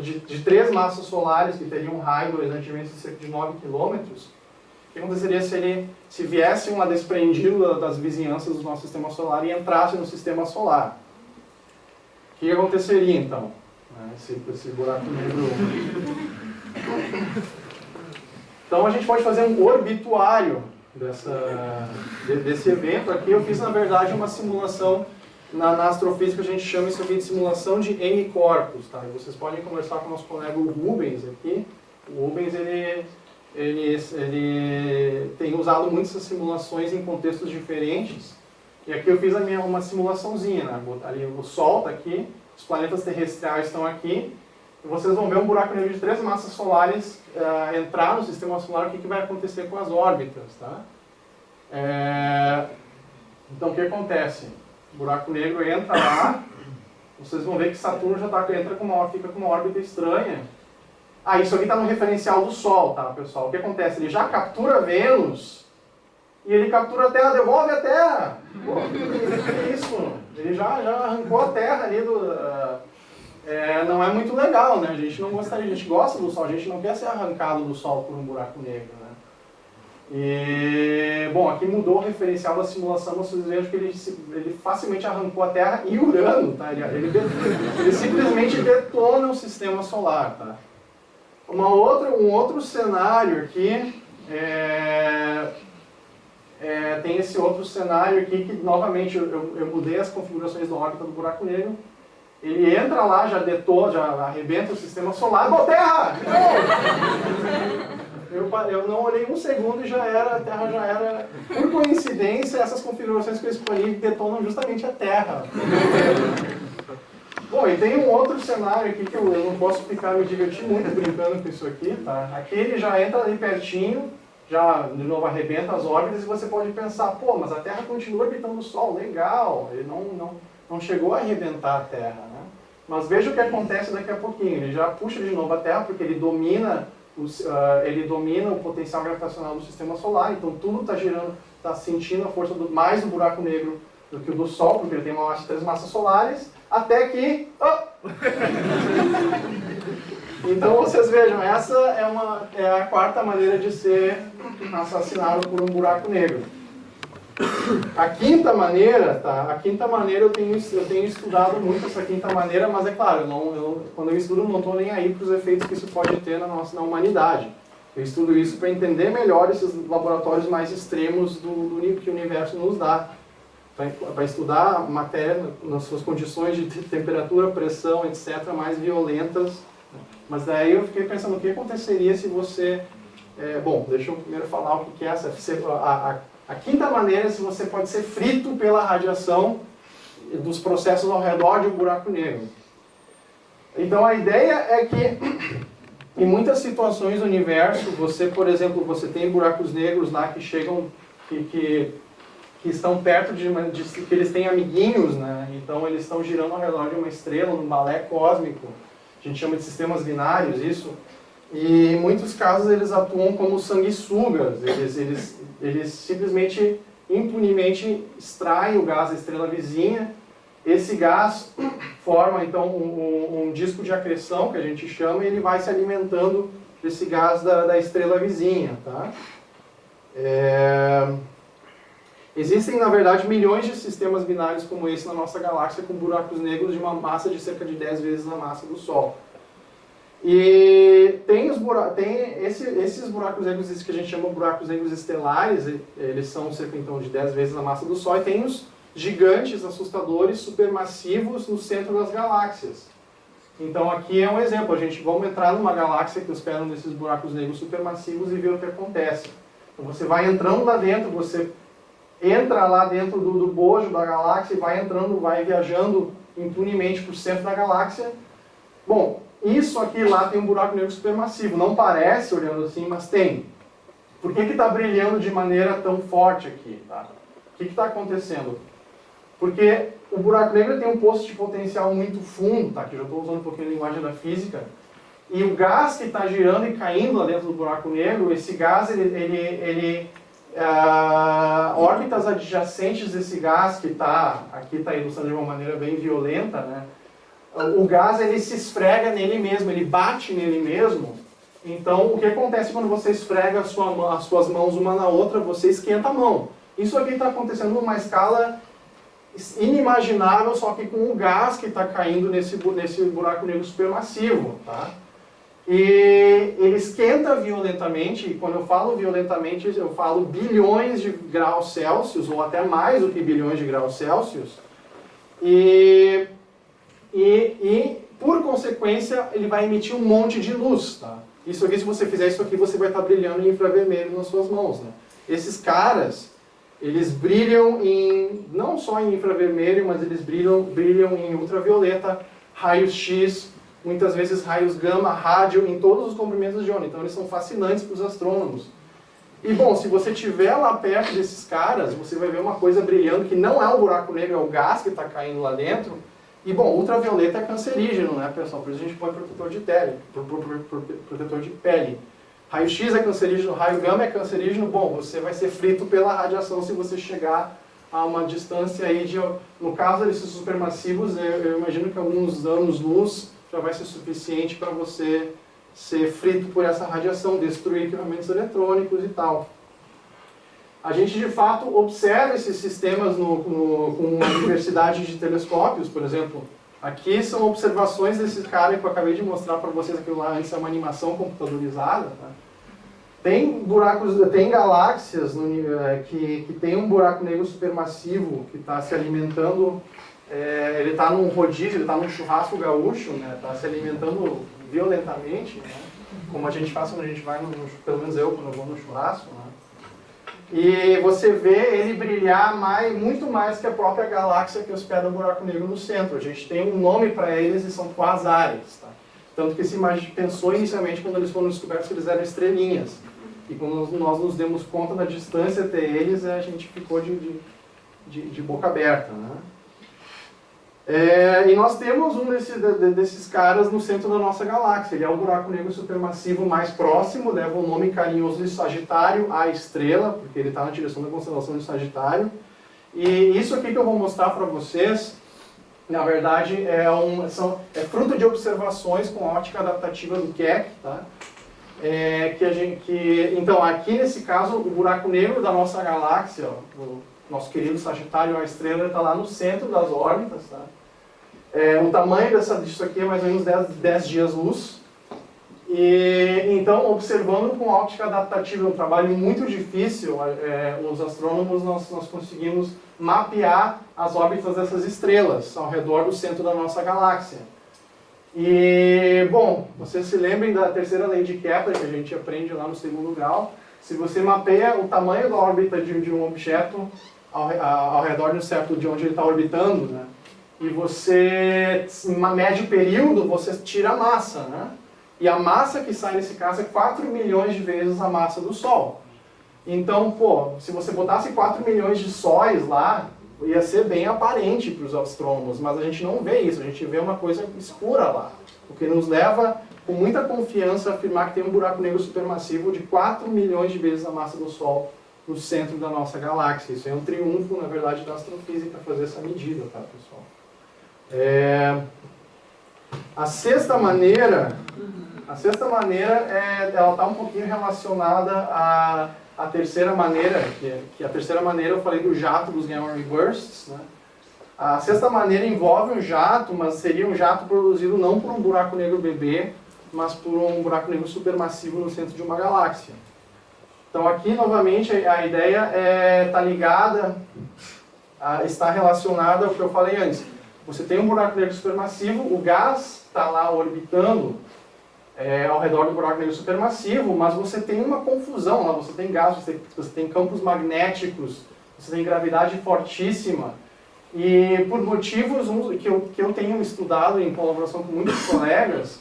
de 3 massas solares, que teria um raio do horizonte de cerca de 9 km, o que aconteceria se viesse um desprendido das vizinhanças do nosso sistema solar e entrasse no sistema solar? O que aconteceria então? Esse buraco negro. Então a gente pode fazer um obituário desse evento aqui. Eu fiz, na verdade, uma simulação na astrofísica, a gente chama isso aqui de simulação de N-corpos, tá? E vocês podem conversar com o nosso colega Rubens aqui. O Rubens, ele tem usado muito essas simulações em contextos diferentes. E aqui eu fiz uma simulaçãozinha, né? Ali o Sol está aqui, os planetas terrestriais estão aqui. E vocês vão ver um buraco negro de 3 massas solares entrar no sistema solar. O que vai acontecer com as órbitas, tá? Então o que acontece? O buraco negro entra lá, vocês vão ver que Saturno já fica com uma órbita estranha. Isso aqui está no referencial do Sol, tá, pessoal? O que acontece? Ele já captura Vênus e ele captura a Terra, devolve a Terra. Pô, que isso? Ele já arrancou a Terra ali não é muito legal, né? A gente não gostaria, a gente gosta do Sol, a gente não quer ser arrancado do Sol por um buraco negro, né? E, bom, aqui mudou o referencial da simulação, vocês vejam que ele facilmente arrancou a Terra e Urano, tá? Ele simplesmente detona o sistema solar, tá? Um outro cenário aqui, tem esse outro cenário aqui que, novamente, eu mudei as configurações da órbita do buraco negro. Ele entra lá, já detona, já arrebenta o sistema solar. Bom, Terra! Eu não olhei um segundo e a Terra já era... Por coincidência, essas configurações que eu escolhi detonam justamente a Terra. Bom, e tem um outro cenário aqui que eu não posso explicar, me diverti muito brincando com isso aqui, tá? Aqui ele já entra ali pertinho, já de novo arrebenta as órbitas e você pode pensar, pô, mas a Terra continua orbitando o Sol, legal, ele não chegou a arrebentar a Terra, né? Mas veja o que acontece daqui a pouquinho, ele já puxa de novo a Terra porque ele domina o potencial gravitacional do sistema solar, então tudo está girando, está sentindo a força mais do buraco negro do que o do Sol, porque ele tem uma massa de 3 massas solares, até que... Então vocês vejam, essa é a quarta maneira de ser assassinado por um buraco negro. A quinta maneira, tá? A quinta maneira eu tenho estudado muito essa quinta maneira, mas é claro, quando eu estudo não estou nem aí para os efeitos que isso pode ter na humanidade. Eu estudo isso para entender melhor esses laboratórios mais extremos que o universo nos dá. Para estudar a matéria nas suas condições de temperatura, pressão, etc., mais violentas. Mas daí eu fiquei pensando, o que aconteceria se você... bom, deixa eu primeiro falar o que é essa... A quinta maneira é se você pode ser frito pela radiação dos processos ao redor de um buraco negro. Então a ideia é que em muitas situações do universo, por exemplo, você tem buracos negros lá que chegam, que estão perto que eles têm amiguinhos, né? Então eles estão girando ao redor de uma estrela, num balé cósmico. A gente chama de sistemas binários isso. E em muitos casos eles atuam como sanguessugas. Eles simplesmente, impunemente, extraem o gás da estrela vizinha. Esse gás forma, então, um disco de acreção, que a gente chama, e ele vai se alimentando desse gás da estrela vizinha, tá? Existem, na verdade, milhões de sistemas binários como esse na nossa galáxia, com buracos negros de uma massa de cerca de 10 vezes a massa do Sol. E tem esses buracos negros que a gente chama de buracos negros estelares, eles são cerca então de 10 vezes a massa do Sol, e tem gigantes, assustadores, supermassivos no centro das galáxias. Então aqui é um exemplo, vamos entrar numa galáxia que hospeda nesses buracos negros supermassivos e ver o que acontece. Então você vai entrando lá dentro, você entra lá dentro do bojo da galáxia e vai entrando, vai viajando impunemente para o centro da galáxia. Bom, isso aqui lá tem um buraco negro supermassivo, não parece olhando assim, mas tem. Por que está brilhando de maneira tão forte aqui? Tá? O que está acontecendo? Porque o buraco negro tem um poço de potencial muito fundo, tá? Que eu já estou usando um pouquinho a linguagem da física, e o gás que está girando e caindo lá dentro do buraco negro, esse gás, órbitas adjacentes desse gás, que aqui está ilustrando de uma maneira bem violenta, né? O gás ele se esfrega nele mesmo, ele bate nele mesmo. Então, o que acontece quando você esfrega as suas mãos uma na outra? Você esquenta a mão. Isso aqui está acontecendo numa escala inimaginável, só que com o gás que está caindo nesse buraco negro supermassivo. Tá? E ele esquenta violentamente, e quando eu falo violentamente, eu falo bilhões de graus Celsius, ou até mais do que bilhões de graus Celsius. E por consequência, ele vai emitir um monte de luz. Tá? Isso aqui, se você fizer isso aqui, você vai estar brilhando em infravermelho nas suas mãos. Né? Esses caras, eles brilham não só em infravermelho, mas eles brilham em ultravioleta, raios X, muitas vezes raios gama, rádio, em todos os comprimentos de onda. Então eles são fascinantes para os astrônomos. E bom, se você estiver lá perto desses caras, você vai ver uma coisa brilhando que não é um buraco negro, é o gás que está caindo lá dentro. E bom, ultravioleta é cancerígeno, né, pessoal? Por isso a gente põe protetor de pele. Raio X é cancerígeno, raio gama é cancerígeno. Bom, você vai ser frito pela radiação se você chegar a uma distância aí de... No caso desses supermassivos, eu imagino que alguns anos-luz já vai ser suficiente para você ser frito por essa radiação, destruir equipamentos eletrônicos e tal. A gente, de fato, observa esses sistemas com uma diversidade de telescópios, por exemplo. Aqui são observações desse cara que eu acabei de mostrar para vocês, aquilo lá antes é uma animação computadorizada. Tá? Tem galáxias que tem um buraco negro supermassivo que está se alimentando, ele está num rodízio, ele está num churrasco gaúcho, né? Está se alimentando violentamente, né? Como a gente faz quando a gente vai, pelo menos eu, quando eu vou no churrasco. Né? E você vê ele brilhar muito mais que a própria galáxia que hospeda o buraco negro no centro. A gente tem um nome para eles e são quasares. Tá? Tanto que se pensou inicialmente, quando eles foram descobertos, que eles eram estrelinhas. E quando nós nos demos conta da distância até eles, a gente ficou de boca aberta. Né? E nós temos um desses caras no centro da nossa galáxia. Ele é o buraco negro supermassivo mais próximo, leva o nome carinhoso de Sagitário, a estrela, porque ele está na direção da constelação de Sagitário. E isso aqui que eu vou mostrar para vocês, na verdade, é fruto de observações com ótica adaptativa do Keck. Tá? Então, aqui nesse caso, o buraco negro da nossa galáxia, o nosso querido Sagitário, a estrela, está lá no centro das órbitas. Tá? O tamanho disso aqui é mais ou menos 10 dias-luz. E então, observando com óptica adaptativa, é um trabalho muito difícil. Os astrônomos, nós conseguimos mapear as órbitas dessas estrelas ao redor do centro da nossa galáxia. E, bom, vocês se lembrem da terceira lei de Kepler, que a gente aprende lá no segundo grau. Se você mapeia o tamanho da órbita de um objeto ao redor do certo de onde ele está orbitando, né? E você mede o período, você tira a massa, né? E a massa que sai nesse caso é 4 milhões de vezes a massa do Sol. Então, pô, se você botasse 4 milhões de sóis lá, ia ser bem aparente para os astrônomos, mas a gente não vê isso, a gente vê uma coisa escura lá. O que nos leva, com muita confiança, a afirmar que tem um buraco negro supermassivo de 4 milhões de vezes a massa do Sol no centro da nossa galáxia. Isso é um triunfo, na verdade, da astrofísica fazer essa medida, tá, pessoal? A sexta maneira, ela está um pouquinho relacionada à terceira maneira, que a terceira maneira eu falei do jato dos Gamma-ray bursts, né? A sexta maneira envolve um jato, mas seria um jato produzido não por um buraco negro bebê, mas por um buraco negro supermassivo no centro de uma galáxia. Então aqui, novamente, a ideia está ligada está relacionada ao que eu falei antes. Você tem um buraco negro supermassivo, o gás está lá orbitando ao redor do buraco negro supermassivo, mas você tem uma confusão lá, você tem gás, você tem campos magnéticos, você tem gravidade fortíssima, e por motivos que eu tenho estudado em colaboração com muitos colegas,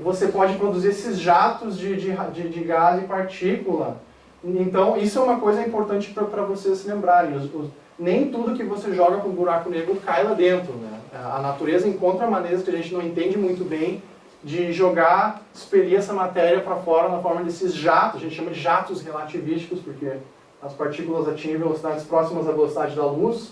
você pode produzir esses jatos de gás e partícula. Então, isso é uma coisa importante para vocês se lembrarem. Nem tudo que você joga para o buraco negro cai lá dentro, né? A natureza encontra maneiras que a gente não entende muito bem de jogar, expelir essa matéria para fora na forma desses jatos. A gente chama de jatos relativísticos, porque as partículas atingem velocidades próximas à velocidade da luz.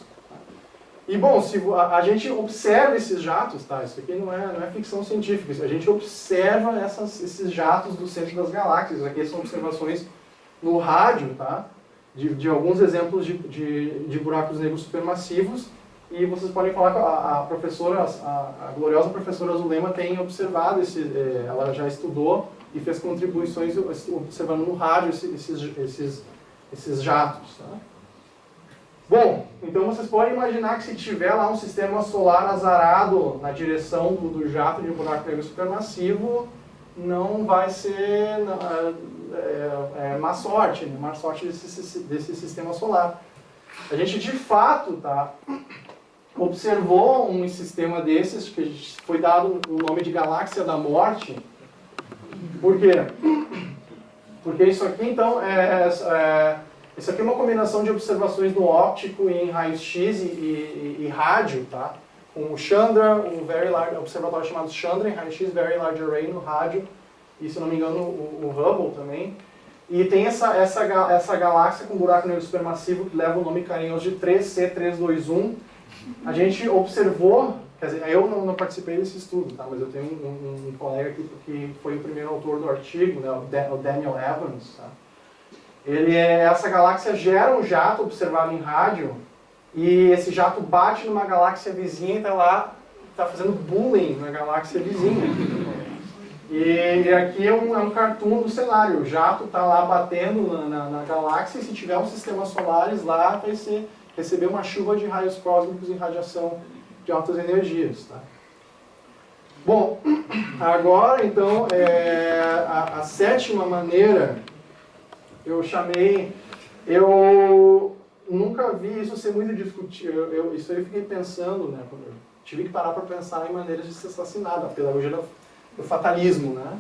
E, bom, se a gente observa esses jatos, tá? Isso aqui não é ficção científica, a gente observa esses jatos do centro das galáxias. Aqui são observações no rádio, tá? De alguns exemplos de buracos negros supermassivos, e vocês podem falar que a professora, a gloriosa professora Zulema tem observado, ela já estudou e fez contribuições observando no rádio esses jatos. Tá? Bom, então vocês podem imaginar que se tiver lá um sistema solar azarado na direção do jato de buraco negro supermassivo, não vai ser má sorte, né? Má sorte desse sistema solar. A gente, de fato, tá, observou um sistema desses, que foi dado o nome de Galáxia da Morte. Por quê? Porque isso aqui, então, isso aqui é uma combinação de observações no óptico em raio-x e rádio, tá? Com o Chandra, um observatório chamado Chandra em raio-x, Very Large Array no rádio, e, se não me engano, o Hubble também. E tem essa galáxia com buraco negro supermassivo que leva o nome carinhoso de 3C321. A gente observou, quer dizer, eu não participei desse estudo, tá? Mas eu tenho um colega que foi o primeiro autor do artigo, né? O Daniel Evans. Tá? Essa galáxia gera um jato observado em rádio, e esse jato bate numa galáxia vizinha e está fazendo bullying na galáxia vizinha. E aqui é um cartoon do cenário. O jato está lá batendo na galáxia, e se tiver um sistema solares lá, vai receber uma chuva de raios cósmicos em radiação de altas energias. Tá? Bom, agora então, a sétima maneira, eu nunca vi isso ser muito discutido. Isso aí eu fiquei pensando, né? Eu tive que parar para pensar em maneiras de se assassinar, a pedagogia do fatalismo, né?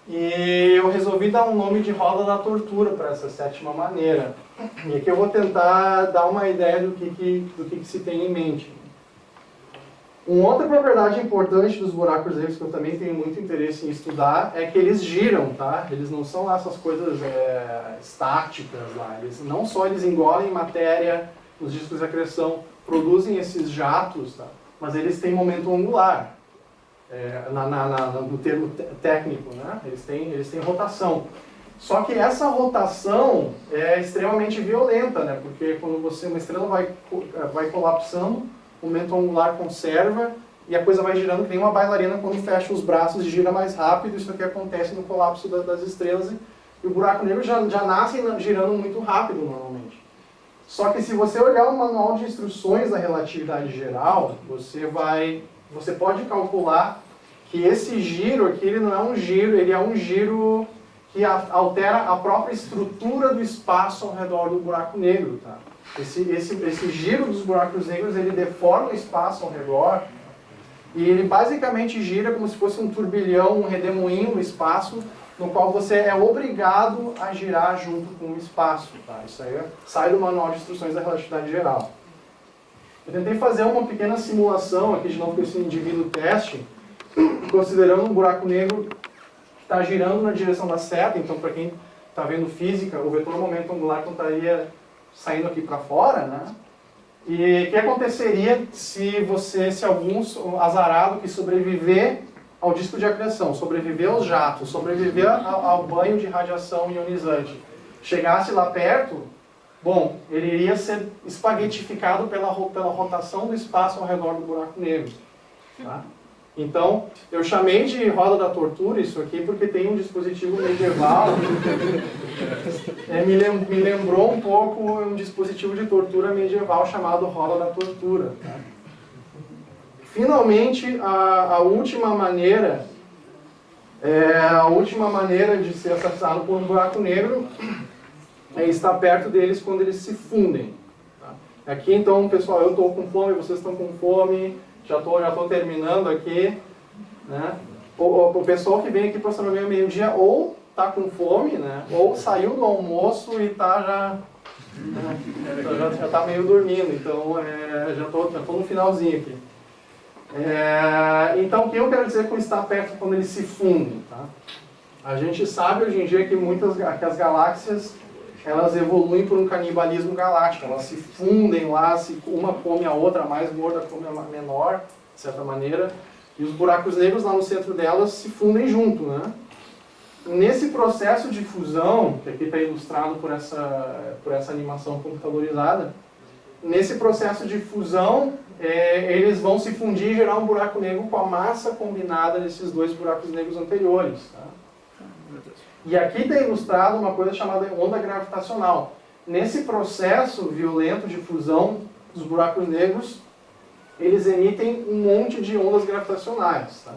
E eu resolvi dar um nome de roda da tortura para essa sétima maneira. E aqui eu vou tentar dar uma ideia do que se tem em mente. Uma outra propriedade importante dos buracos negros, que eu também tenho muito interesse em estudar, é que eles giram, tá? Eles não são lá essas coisas estáticas lá. Não só eles engolem matéria nos discos de acreção, produzem esses jatos, tá? Mas eles têm momento angular. No termo técnico, né? Eles têm rotação. Só que essa rotação é extremamente violenta, né? Porque quando uma estrela vai colapsando, o momento angular conserva e a coisa vai girando que nem uma bailarina quando fecha os braços e gira mais rápido. Isso aqui acontece no colapso das estrelas, e o buraco negro já nasce girando muito rápido normalmente. Só que se você olhar o manual de instruções da relatividade geral, você pode calcular que esse giro aqui, ele não é um giro, ele é um giro que altera a própria estrutura do espaço ao redor do buraco negro. Tá? Esse giro dos buracos negros, ele deforma o espaço ao redor, e ele basicamente gira como se fosse um turbilhão, um redemoinho no espaço, no qual você é obrigado a girar junto com o espaço. Tá? Isso aí sai do manual de instruções da relatividade geral. Eu tentei fazer uma pequena simulação aqui, de novo, com esse indivíduo teste, considerando um buraco negro que está girando na direção da seta. Então, para quem está vendo física, o vetor momento angular não estaria saindo aqui para fora, né? E o que aconteceria se algum azarado que sobreviver ao disco de acreção, sobreviver aos jatos, sobreviver ao banho de radiação ionizante, chegasse lá perto, bom, ele iria ser espaguetificado pela rotação do espaço ao redor do buraco negro. Tá? Então, eu chamei de roda da tortura isso aqui porque tem um dispositivo medieval. Me lembrou um pouco um dispositivo de tortura medieval chamado roda da tortura. Tá? Finalmente, a última maneira de ser assassinado por um buraco negro é estar perto deles quando eles se fundem. Tá? Aqui, então, pessoal, eu estou com fome, vocês estão com fome. Já tô terminando aqui, né? O pessoal que vem aqui para a astronomia meio-dia ou está com fome, né? Ou saiu do almoço e já está meio dormindo, então já tô no finalzinho aqui. Então, o que eu quero dizer com estar perto quando eles se fundem? Tá? A gente sabe hoje em dia que que as galáxias elas evoluem por um canibalismo galáctico, elas se fundem lá, uma come a outra, a mais gorda come a menor, de certa maneira, e os buracos negros lá no centro delas se fundem junto, né? Nesse processo de fusão, que aqui está ilustrado por essa animação computadorizada, nesse processo de fusão, eles vão se fundir e gerar um buraco negro com a massa combinada desses dois buracos negros anteriores. Tá? E aqui está ilustrado uma coisa chamada onda gravitacional. Nesse processo violento de fusão dos buracos negros, eles emitem um monte de ondas gravitacionais. Tá?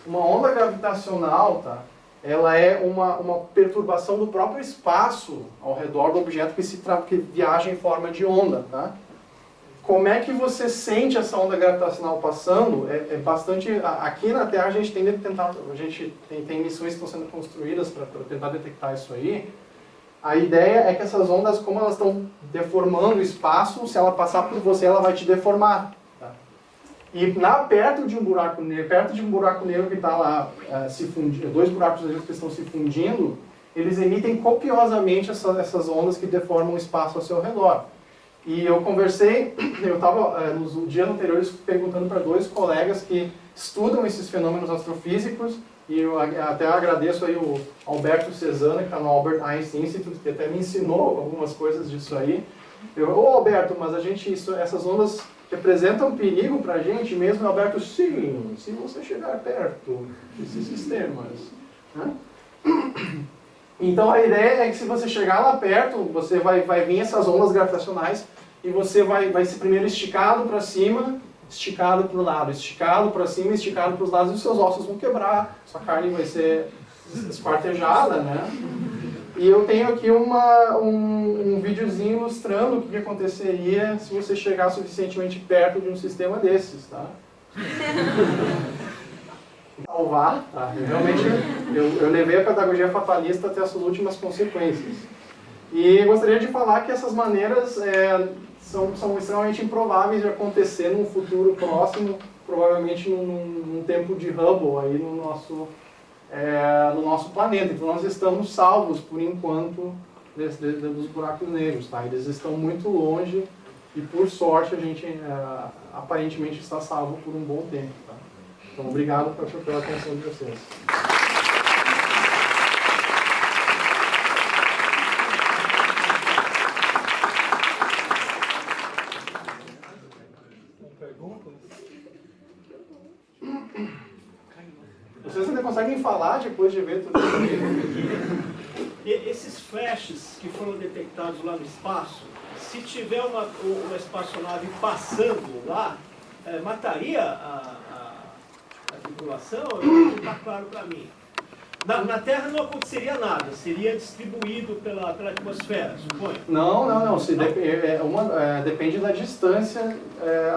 Uma onda gravitacional, tá? Ela é uma perturbação do próprio espaço ao redor do objeto que viaja em forma de onda. Tá? Como é que você sente essa onda gravitacional passando? É bastante... Aqui na Terra a gente tem missões que estão sendo construídas para tentar detectar isso aí. A ideia é que essas ondas, como elas estão deformando o espaço, se ela passar por você, ela vai te deformar. Tá? E perto de um buraco negro que está lá se fundindo, dois buracos negros que estão se fundindo, eles emitem copiosamente essas ondas que deformam o espaço ao seu redor. E eu estava nos dias anteriores perguntando para dois colegas que estudam esses fenômenos astrofísicos, e eu até agradeço aí o Alberto Cesana, que está no Albert Einstein Institute, que até me ensinou algumas coisas disso aí. Alberto, mas essas ondas representam perigo para a gente mesmo? Alberto, sim, se você chegar perto desses sistemas. Né? Então a ideia é que se você chegar lá perto, você vai vir essas ondas gravitacionais e você vai ser primeiro esticado para cima, esticado para o lado, esticado para cima, esticado para os lados, e os seus ossos vão quebrar, sua carne vai ser esquartejada, né? E eu tenho aqui um videozinho ilustrando o que aconteceria se você chegar suficientemente perto de um sistema desses, tá? Salvar, tá? Realmente eu levei a pedagogia fatalista até as suas últimas consequências. E gostaria de falar que essas maneiras são extremamente improváveis de acontecer num futuro próximo, provavelmente num tempo de Hubble aí no nosso planeta. Então nós estamos salvos por enquanto dos buracos negros, tá? Eles estão muito longe e por sorte a gente aparentemente está salvo por um bom tempo, tá? Então obrigado pela atenção de vocês. Vocês ainda conseguem falar depois de ver tudo isso? E esses flashes que foram detectados lá no espaço, se tiver uma espaçonave passando lá, mataria a tripulação? Não está claro para mim. Na Terra não aconteceria nada, seria distribuído pela atmosfera, suponho? Não. Depende da distância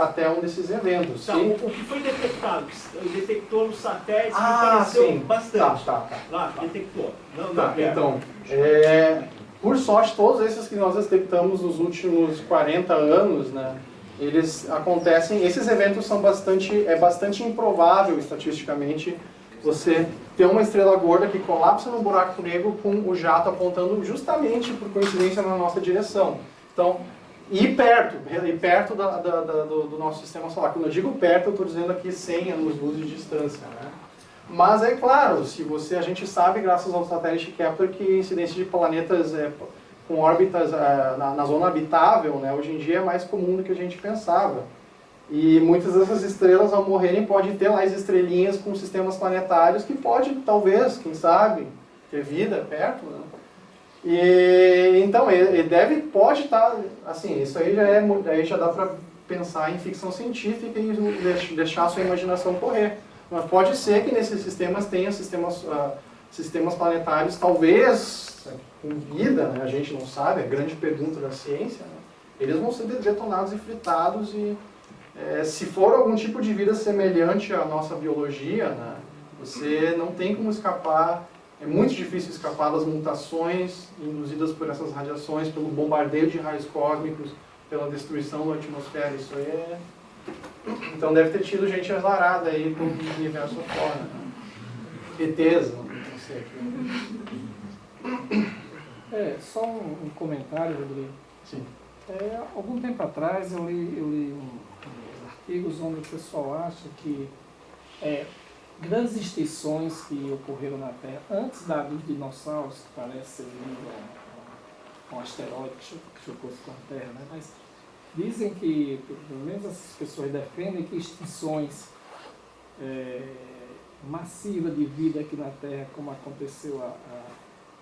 até um desses eventos. Tá, o que foi detectado? Detectou no satélite que apareceu bastante. Tá. Lá, detectou. Então, por sorte, todos esses que nós detectamos nos últimos 40 anos, né, eles acontecem, esses eventos são bastante improvável estatisticamente você ter uma estrela gorda que colapsa no buraco negro com o jato apontando justamente por coincidência na nossa direção. Então, e perto do nosso sistema solar. Quando eu digo perto, eu estou dizendo aqui 100 anos-luz de distância, né? Mas é claro, a gente sabe, graças ao satélite Kepler, que a incidência de planetas com órbitas na zona habitável, né, hoje em dia é mais comum do que a gente pensava. E muitas dessas estrelas, ao morrerem, podem ter lá as estrelinhas com sistemas planetários que pode, talvez, quem sabe, ter vida perto, né? E então ele pode estar, assim, isso aí aí já dá para pensar em ficção científica e deixar a sua imaginação correr. Mas pode ser que nesses sistemas tenha sistemas planetários, talvez com vida, né? A gente não sabe, é a grande pergunta da ciência, né? Eles vão ser detonados e fritados e se for algum tipo de vida semelhante à nossa biologia, né? Você não tem como escapar. É muito difícil escapar das mutações induzidas por essas radiações, pelo bombardeio de raios cósmicos, pela destruição da atmosfera. Isso aí é... Então deve ter tido gente azarada aí do universo fora. Né? ETs, não sei aqui. Só um comentário, Rodrigo. Sim. Algum tempo atrás eu li uns artigos onde o pessoal acha que grandes extinções que ocorreram na Terra antes dos dinossauros, que parece ser um asteroide que chocou-se com a Terra, né? Mas dizem que, pelo menos essas pessoas defendem que extinções massivas de vida aqui na Terra, como aconteceu há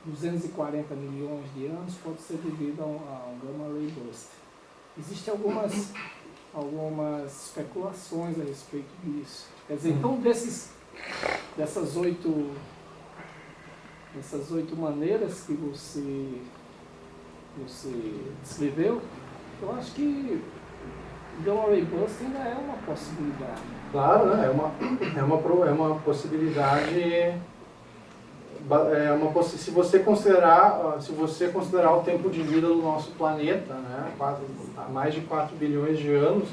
240 milhões de anos, pode ser devido a um gamma ray burst. Existem algumas especulações a respeito disso. Quer dizer, então dessas oito maneiras que você descreveu, eu acho que gamma ray burst ainda é uma possibilidade. Claro, né? É uma possibilidade. Se você considerar o tempo de vida do nosso planeta, né, há mais de 4 bilhões de anos,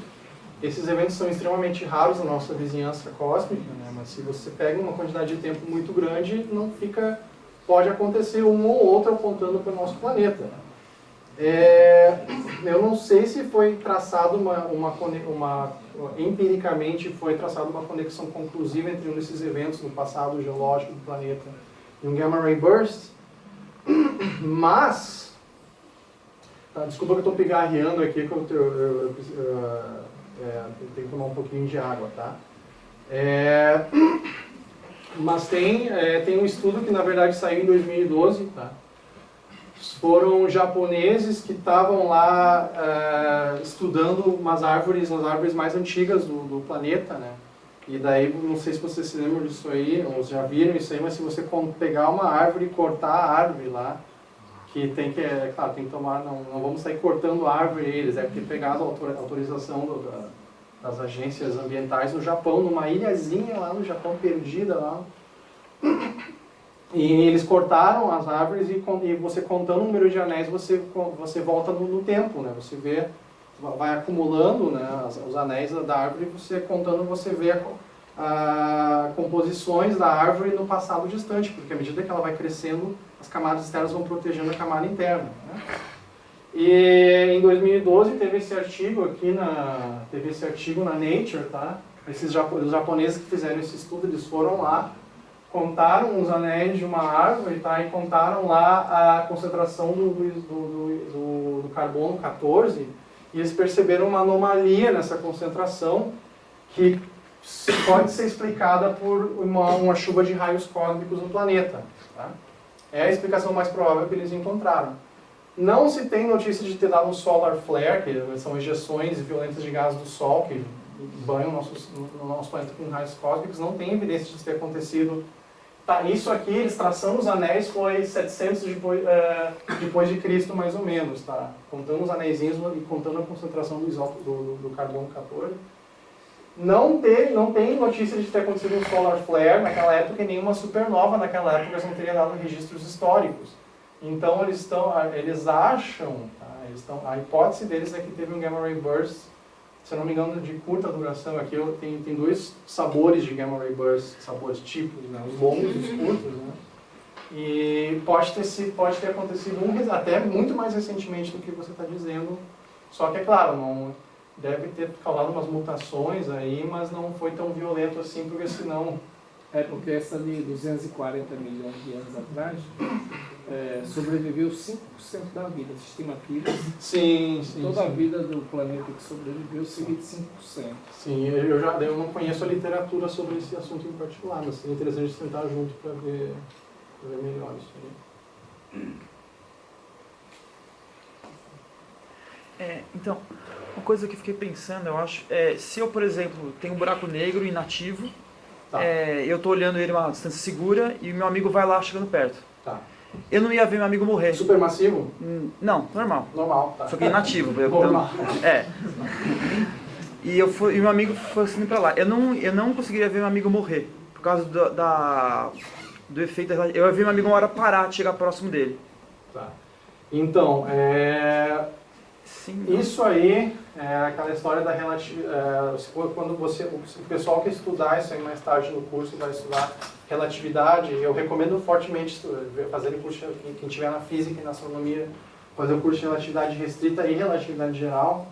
esses eventos são extremamente raros na nossa vizinhança cósmica, né, mas se você pega uma quantidade de tempo muito grande, pode acontecer um ou outro apontando para o nosso planeta. Eu não sei se foi traçado empiricamente foi traçada uma conexão conclusiva entre um desses eventos no passado geológico do planeta e um gamma ray burst, mas desculpa que eu estou pigarreando aqui, que eu tenho que tomar um pouquinho de água, tá? Mas tem um estudo que na verdade saiu em 2012, tá? Foram japoneses que estavam lá estudando umas árvores, as árvores mais antigas do planeta, né? E daí, não sei se vocês se lembram disso aí, ou já viram isso aí, mas se você pegar uma árvore e cortar a árvore lá, claro, tem que tomar, não vamos sair cortando a árvore eles, tem que pegar a autorização das agências ambientais no Japão, numa ilhazinha lá no Japão, perdida lá. E eles cortaram as árvores e você contando o número de anéis, você volta no tempo, né? Você vê, vai acumulando, né, os anéis da árvore, você contando, você vê composições da árvore no passado distante, porque à medida que ela vai crescendo, as camadas externas vão protegendo a camada interna, né? E em 2012 teve esse artigo na Nature, tá? Os japoneses que fizeram esse estudo, eles foram lá, contaram os anéis de uma árvore, tá? E contaram lá a concentração do carbono 14, e eles perceberam uma anomalia nessa concentração que pode ser explicada por uma chuva de raios cósmicos no planeta, tá? É a explicação mais provável que eles encontraram. Não se tem notícia de ter dado um solar flare, que são ejeções violentas de gás do Sol, que banham o nosso planeta com raios cósmicos. Não tem evidência de ter acontecido. Tá, isso aqui, eles traçando os anéis, foi 700 depois de Cristo, mais ou menos, tá? Contando os anéisinhos e contando a concentração do carbono 14. Não tem notícia de ter acontecido um solar flare naquela época e nenhuma supernova naquela época, eles não teriam dado registros históricos. Então eles acham, tá? A hipótese deles é que teve um gamma ray burst, se eu não me engano, de curta duração. Aqui tem dois sabores de gamma ray burst, sabores tipos, né? Os longos e os curtos, né? E pode ter acontecido até muito mais recentemente do que você está dizendo, só que é claro, não deve ter causado umas mutações aí, mas não foi tão violento assim, porque senão É porque essa de 240 milhões de anos atrás sobreviveu 5% da vida, as estimativas. Sim, sim. Toda a sim. vida do planeta que sobreviveu seria de 5%. Sim, eu não conheço a literatura sobre esse assunto em particular, mas seria interessante sentar junto para ver melhor isso aí. Então, uma coisa que eu fiquei pensando, eu acho, se eu, por exemplo, tenho um buraco negro inativo, Tá. eu tô olhando ele a uma distância segura e meu amigo vai lá chegando perto. Tá. Eu não ia ver meu amigo morrer. Supermassivo? Não, normal. Normal, tá. Só que inativo. Normal. E meu amigo foi assim pra lá. Eu não conseguiria ver meu amigo morrer. Por causa do efeito. Eu ia ver meu amigo uma hora parar de chegar próximo dele. Tá. Então, Sim. isso aí é aquela história da relatividade. Quando o pessoal que estudar isso aí mais tarde no curso vai estudar relatividade, eu recomendo fortemente fazer o curso, quem tiver na física e na astronomia, fazer o curso de relatividade restrita e relatividade geral,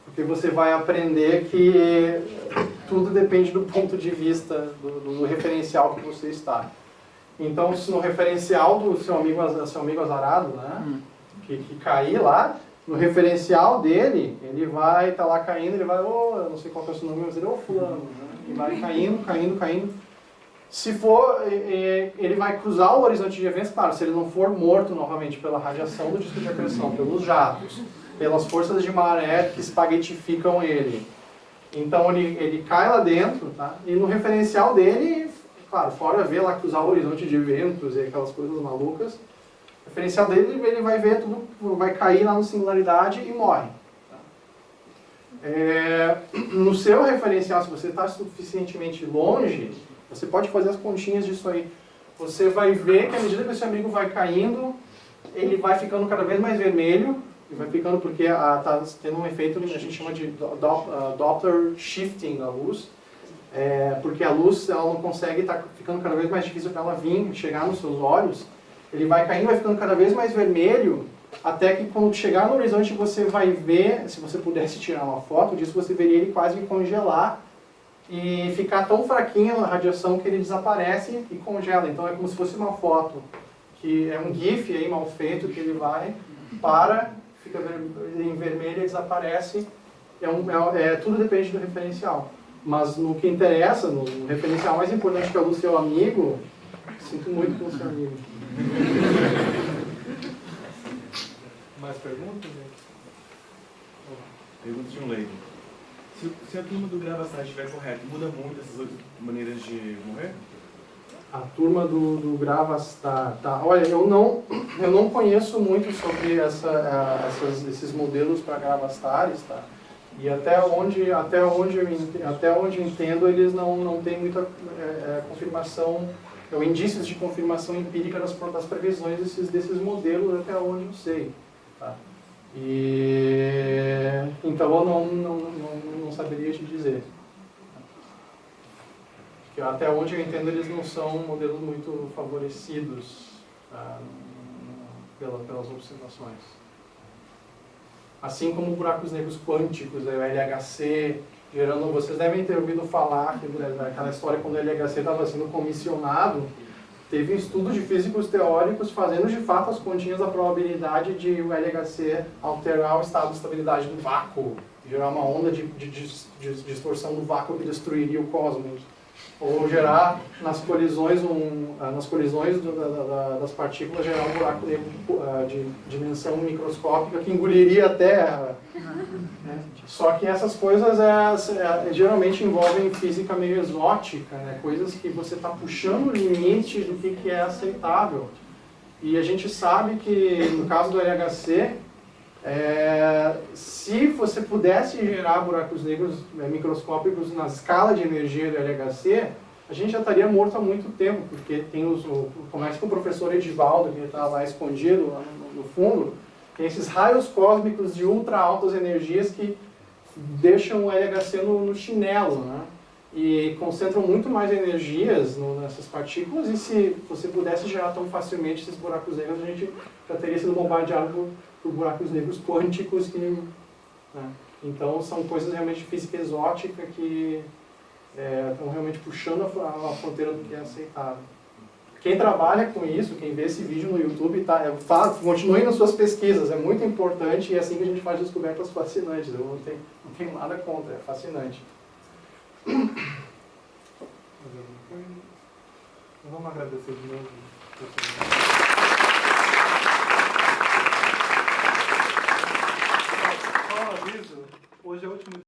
porque você vai aprender que tudo depende do ponto de vista, do referencial que você está. Então, se no referencial do seu amigo azarado, né, que cair lá, no referencial dele, ele vai estar lá caindo, ele vai, eu não sei qual é o seu nome, mas ele é fulano, né, e vai caindo. Se for, ele vai cruzar o horizonte de eventos, claro, se ele não for morto novamente pela radiação do disco de acreção, pelos jatos, pelas forças de maré que espaguetificam ele. Então ele cai lá dentro, tá? E no referencial dele, claro, fora ver lá cruzar o horizonte de eventos e aquelas coisas malucas, o referencial dele ele vai ver tudo, vai cair lá no singularidade e morre. Tá? No seu referencial, se você está suficientemente longe, você pode fazer as continhas disso aí. Você vai ver que à medida que esse amigo vai caindo, ele vai ficando cada vez mais vermelho, e vai ficando porque está tendo um efeito que a gente chama de Doppler shifting da luz, porque a luz ela não consegue, está ficando cada vez mais difícil para ela vir, chegar nos seus olhos. Ele vai caindo, vai ficando cada vez mais vermelho, até que quando chegar no horizonte você vai ver, se você pudesse tirar uma foto disso, você veria ele quase congelar e ficar tão fraquinho na radiação que ele desaparece e congela. Então é como se fosse uma foto, que é um GIF aí mal feito, que ele vai, fica em vermelho e desaparece. Tudo depende do referencial. Mas no que interessa, no referencial mais importante que é o do seu amigo, sinto muito com o seu amigo. Mais perguntas, gente? Pergunta de um leigo. Se a turma do Gravastar estiver correta, muda muito essas outras maneiras de morrer? A turma do Gravastar, tá? Olha, eu não conheço muito sobre esses modelos para Gravastares, tá? E até onde eu entendo, eles não têm muita confirmação, indícios de confirmação empírica das previsões desses modelos, até onde eu sei, tá? Então eu não saberia te dizer. Porque até onde eu entendo, eles não são modelos muito favorecidos, tá, pelas observações. Assim como buracos negros quânticos, o LHC, gerando... Vocês devem ter ouvido falar aquela história quando o LHC estava sendo comissionado, teve um estudo de físicos teóricos fazendo de fato as continhas da probabilidade de o LHC alterar o estado de estabilidade do vácuo, gerar uma onda de distorção do vácuo que destruiria o cosmos, ou gerar nas colisões das partículas, gerar um buraco negro de dimensão microscópica que engoliria a Terra. Né? Só que essas coisas geralmente envolvem física meio exótica, né? Coisas que você está puxando o limite do que é aceitável. E a gente sabe que no caso do LHC, se você pudesse gerar buracos negros microscópicos na escala de energia do LHC, a gente já estaria morto há muito tempo, porque tem começa com o professor Edivaldo, que está lá escondido lá no fundo, tem esses raios cósmicos de ultra altas energias que deixam o LHC no chinelo, né? E concentram muito mais energias nessas partículas, e se você pudesse gerar tão facilmente esses buracos negros, a gente já teria sido bombardeado por buracos negros quânticos, né? Então são coisas realmente de física exótica que estão realmente puxando a fronteira do que é aceitável. Quem trabalha com isso, quem vê esse vídeo no YouTube, continue nas suas pesquisas, é muito importante e é assim que a gente faz descobertas fascinantes. Eu não tenho nada contra, é fascinante. Vamos agradecer de novo.